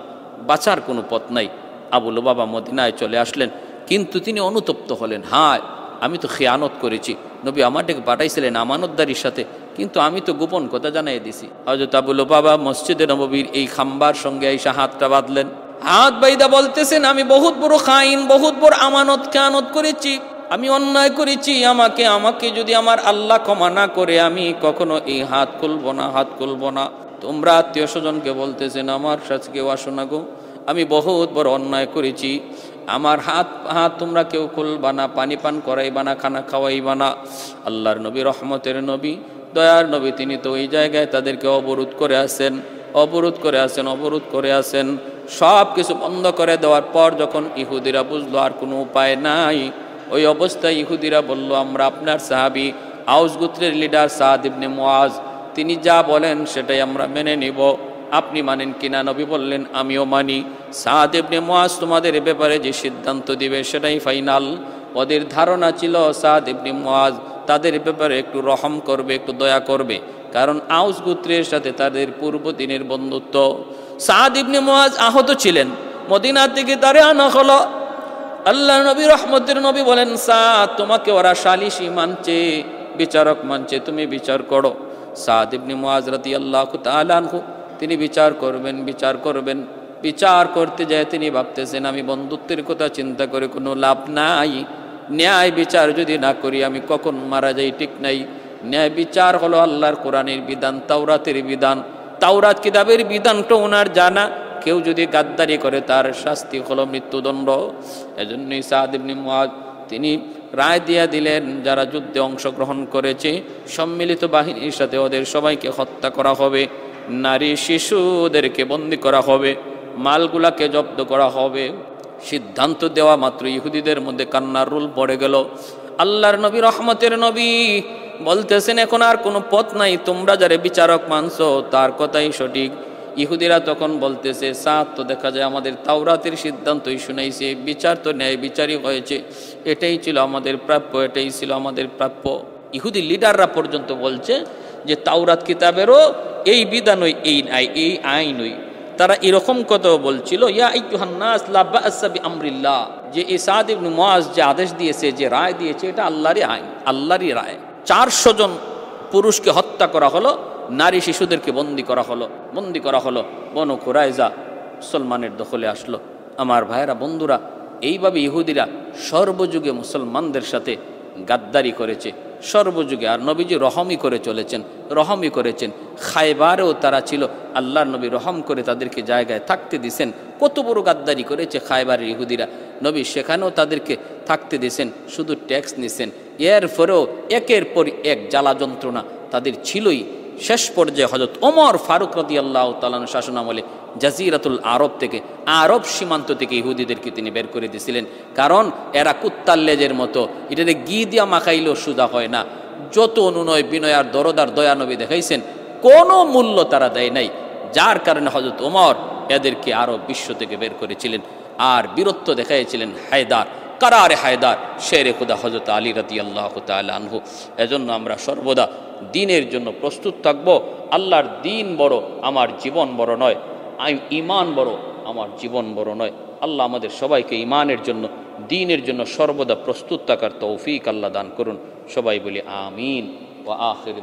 S1: বাঁচার কোনো পথ নাই। আবু লুবাবা মদিনায় চলে আসলেন, কিন্তু তিনি অনুতপ্ত হলেন, হায় আমি তো খেয়ানত করেছি, নবী আমাদেরকে পাঠাইছিলেন আমানতদারির সাথে, কিন্তু আমি তো গোপন কথা জানাই দিছি। হযরত আবু লুবাবা মসজিদে নববীর এই খাম্বার সঙ্গে এসে হাতটা বাঁধলেন, হাত বাইদা বলতেছেন আমি বহুত বড় খাইন, বহুত বড় খেয়ানত করেছি, আমি অন্যায় করেছি, আমাকে যদি আমার আল্লাহ ক্ষমা না করে আমি কখনো এই হাত খুলবো না। তোমরা আত্মীয় স্বজনকে বলতেছেন আমার সাথে কেউ আসো না গো, আমি বহুত বড় অন্যায় করেছি, আমার হাত তোমরা কেউ খুলবা না, পানি পান করাইবা না, খানা খাওয়াইবা না। আল্লাহর নবী রহমতের নবী দয়ার নবী তিনি তো ওই জায়গায় তাদেরকে অবরোধ করে আছেন। সব কিছু বন্ধ করে দেওয়ার পর যখন ইহুদিরা বুঝলো আর কোনো উপায় নাই, ওই অবস্থায় ইহুদিরা বলল আমরা আপনার সাহাবী আউস গোত্রের লিডার সাদ ইবনে মুআজ, তিনি যা বলেন সেটাই আমরা মেনে নিব, আপনি মানেন কিনা? নবী বললেন আমিও মানি। সাদ ইবনে মুআজ তোমাদের ব্যাপারে যে সিদ্ধান্ত দিবে সেটাই ফাইনাল। ওদের ধারণা ছিল সাদ ইবনে মুআজ তাদের ব্যাপারে একটু রহম করবে, একটু দয়া করবে, কারণ আউস গোত্রের সাথে তাদের পূর্বদিনের বন্ধুত্ব। সাদ ইবনে মুআজ আহত ছিলেন, মদিনা থেকে তারে আনা হলো। আল্লাহ নবী রহমতের নবী বলেন সাদ তোমাকে ওরা সালিশি মানছে, বিচারক মানছে, তুমি বিচার করো। সাদ ইবনে মুআজ রাদিয়াল্লাহু তাআলা আনহু তিনি বিচার করবেন। বিচার করতে যায় তিনি ভাবতেছেন আমি বন্ধুত্বের কথা চিন্তা করে কোনো লাভ নাই, ন্যায় বিচার যদি না করি আমি কখন মারা যাই ঠিক নাই। ন্যায় বিচার হলো আল্লাহর কোরআনের বিধান, তাওরাতের বিধান, তাওরাত কিতাবের বিধানটা ওনার জানা। কেউ যদি গাদ্দারি করে তার শাস্তি হলো মৃত্যুদণ্ড। এজন্যই সাদ ইবনে মুআজ তিনি রায় দিয়া দিলেন যারা যুদ্ধে অংশগ্রহণ করেছে সম্মিলিত বাহিনীর সাথে ওদের সবাইকে হত্যা করা হবে, নারী শিশুদেরকে বন্দী করা হবে, মালগুলাকে জব্দ করা হবে। সিদ্ধান্ত দেওয়া মাত্র ইহুদিদের মধ্যে কান্নার রোল পড়ে গেল। আল্লাহর নবী রহমতের নবী বলতেছেন এখন আর কোনো পথ নাই, তোমরা যারা বিচারক মানছো তার কথাই সঠিক। ইহুদিরা তখন বলতেছে সাদ তো দেখা যায় আমাদের তাওরাতের সিদ্ধান্তই শুনাইছে, বিচার তো ন্যায় বিচারই হয়েছে, এটাই ছিল আমাদের প্রাপ্য। ইহুদি লিডাররা পর্যন্ত বলছে যে তাওরাত কিতাবেরও এই বিধানই এই আইনই। তারা এরকম কথা বলছিল ইয়া আইয়ুহান নাস লা বা'সা বিআমরিল্লাহ, যে এই সাদ ইবনে মুআজ যে আদেশ দিয়েছে, যে রায় দিয়েছে, এটা আল্লাহরই আইন, আল্লাহরই রায়। 400 জন পুরুষকে হত্যা করা হলো, নারী শিশুদেরকে বন্দী করা হলো। বনু কুরাইজা মুসলমানের দখলে আসলো। আমার ভাইয়েরা, বন্ধুরা, এইভাবে ইহুদিরা সর্বযুগে মুসলমানদের সাথে গাদ্দারি করেছে, সর্বযুগে। আর নবীজি রহমই করে চলেছেন, রহমই করেছেন। খায়বারেও তারা ছিল, আল্লাহর নবী রহম করে তাদেরকে জায়গায় থাকতে দিছেন। কত বড় গাদ্দারি করেছে খায়বারের ইহুদিরা, নবী সেখানেও তাদেরকে থাকতে দিয়েছেন, শুধু ট্যাক্স নিছেন। এরপরেও একের পর এক জ্বালা যন্ত্রণা তাদের ছিলই। শেষ পর্যায়ে হযরত ওমর ফারুক রাদিয়াল্লাহু তাআলা শাসন আমলে জাজিরাতুল আরব থেকে, আরব সীমান্ত থেকে ইহুদিদেরকে তিনি বের করে দিয়েছিলেন। কারণ এরা কুত্তার লেজের মতো, এটাতে ঘি দিয়া মাখাইলেও সুদা হয় না। যত অনুনয় বিনয় আর দরদার দয়ানবী দেখাইছেন, কোনো মূল্য তারা দেয় নাই। যার কারণে হযরত ওমর এদেরকে আরব বিশ্ব থেকে বের করেছিলেন। আর বীরত্ব দেখাইছিলেন হায়দার, কারারে হায়দার, শেরে খুদা হযরত আলী রাদিয়াল্লাহু তাআলা আনহু। এজন্য আমরা সর্বদা দ্বীনের জন্য প্রস্তুত থাকব। আল্লাহর দ্বীন বড়, আমার জীবন বড় নয়। ঈমান বড়, আমার জীবন বড় নয়। আল্লাহ আমাদের সবাইকে ঈমানের জন্য, দ্বীনের জন্য সর্বদা প্রস্তুত থাকার তৌফিক আল্লাহ দান করুন। সবাই বলি আমিন। ওয়া আখির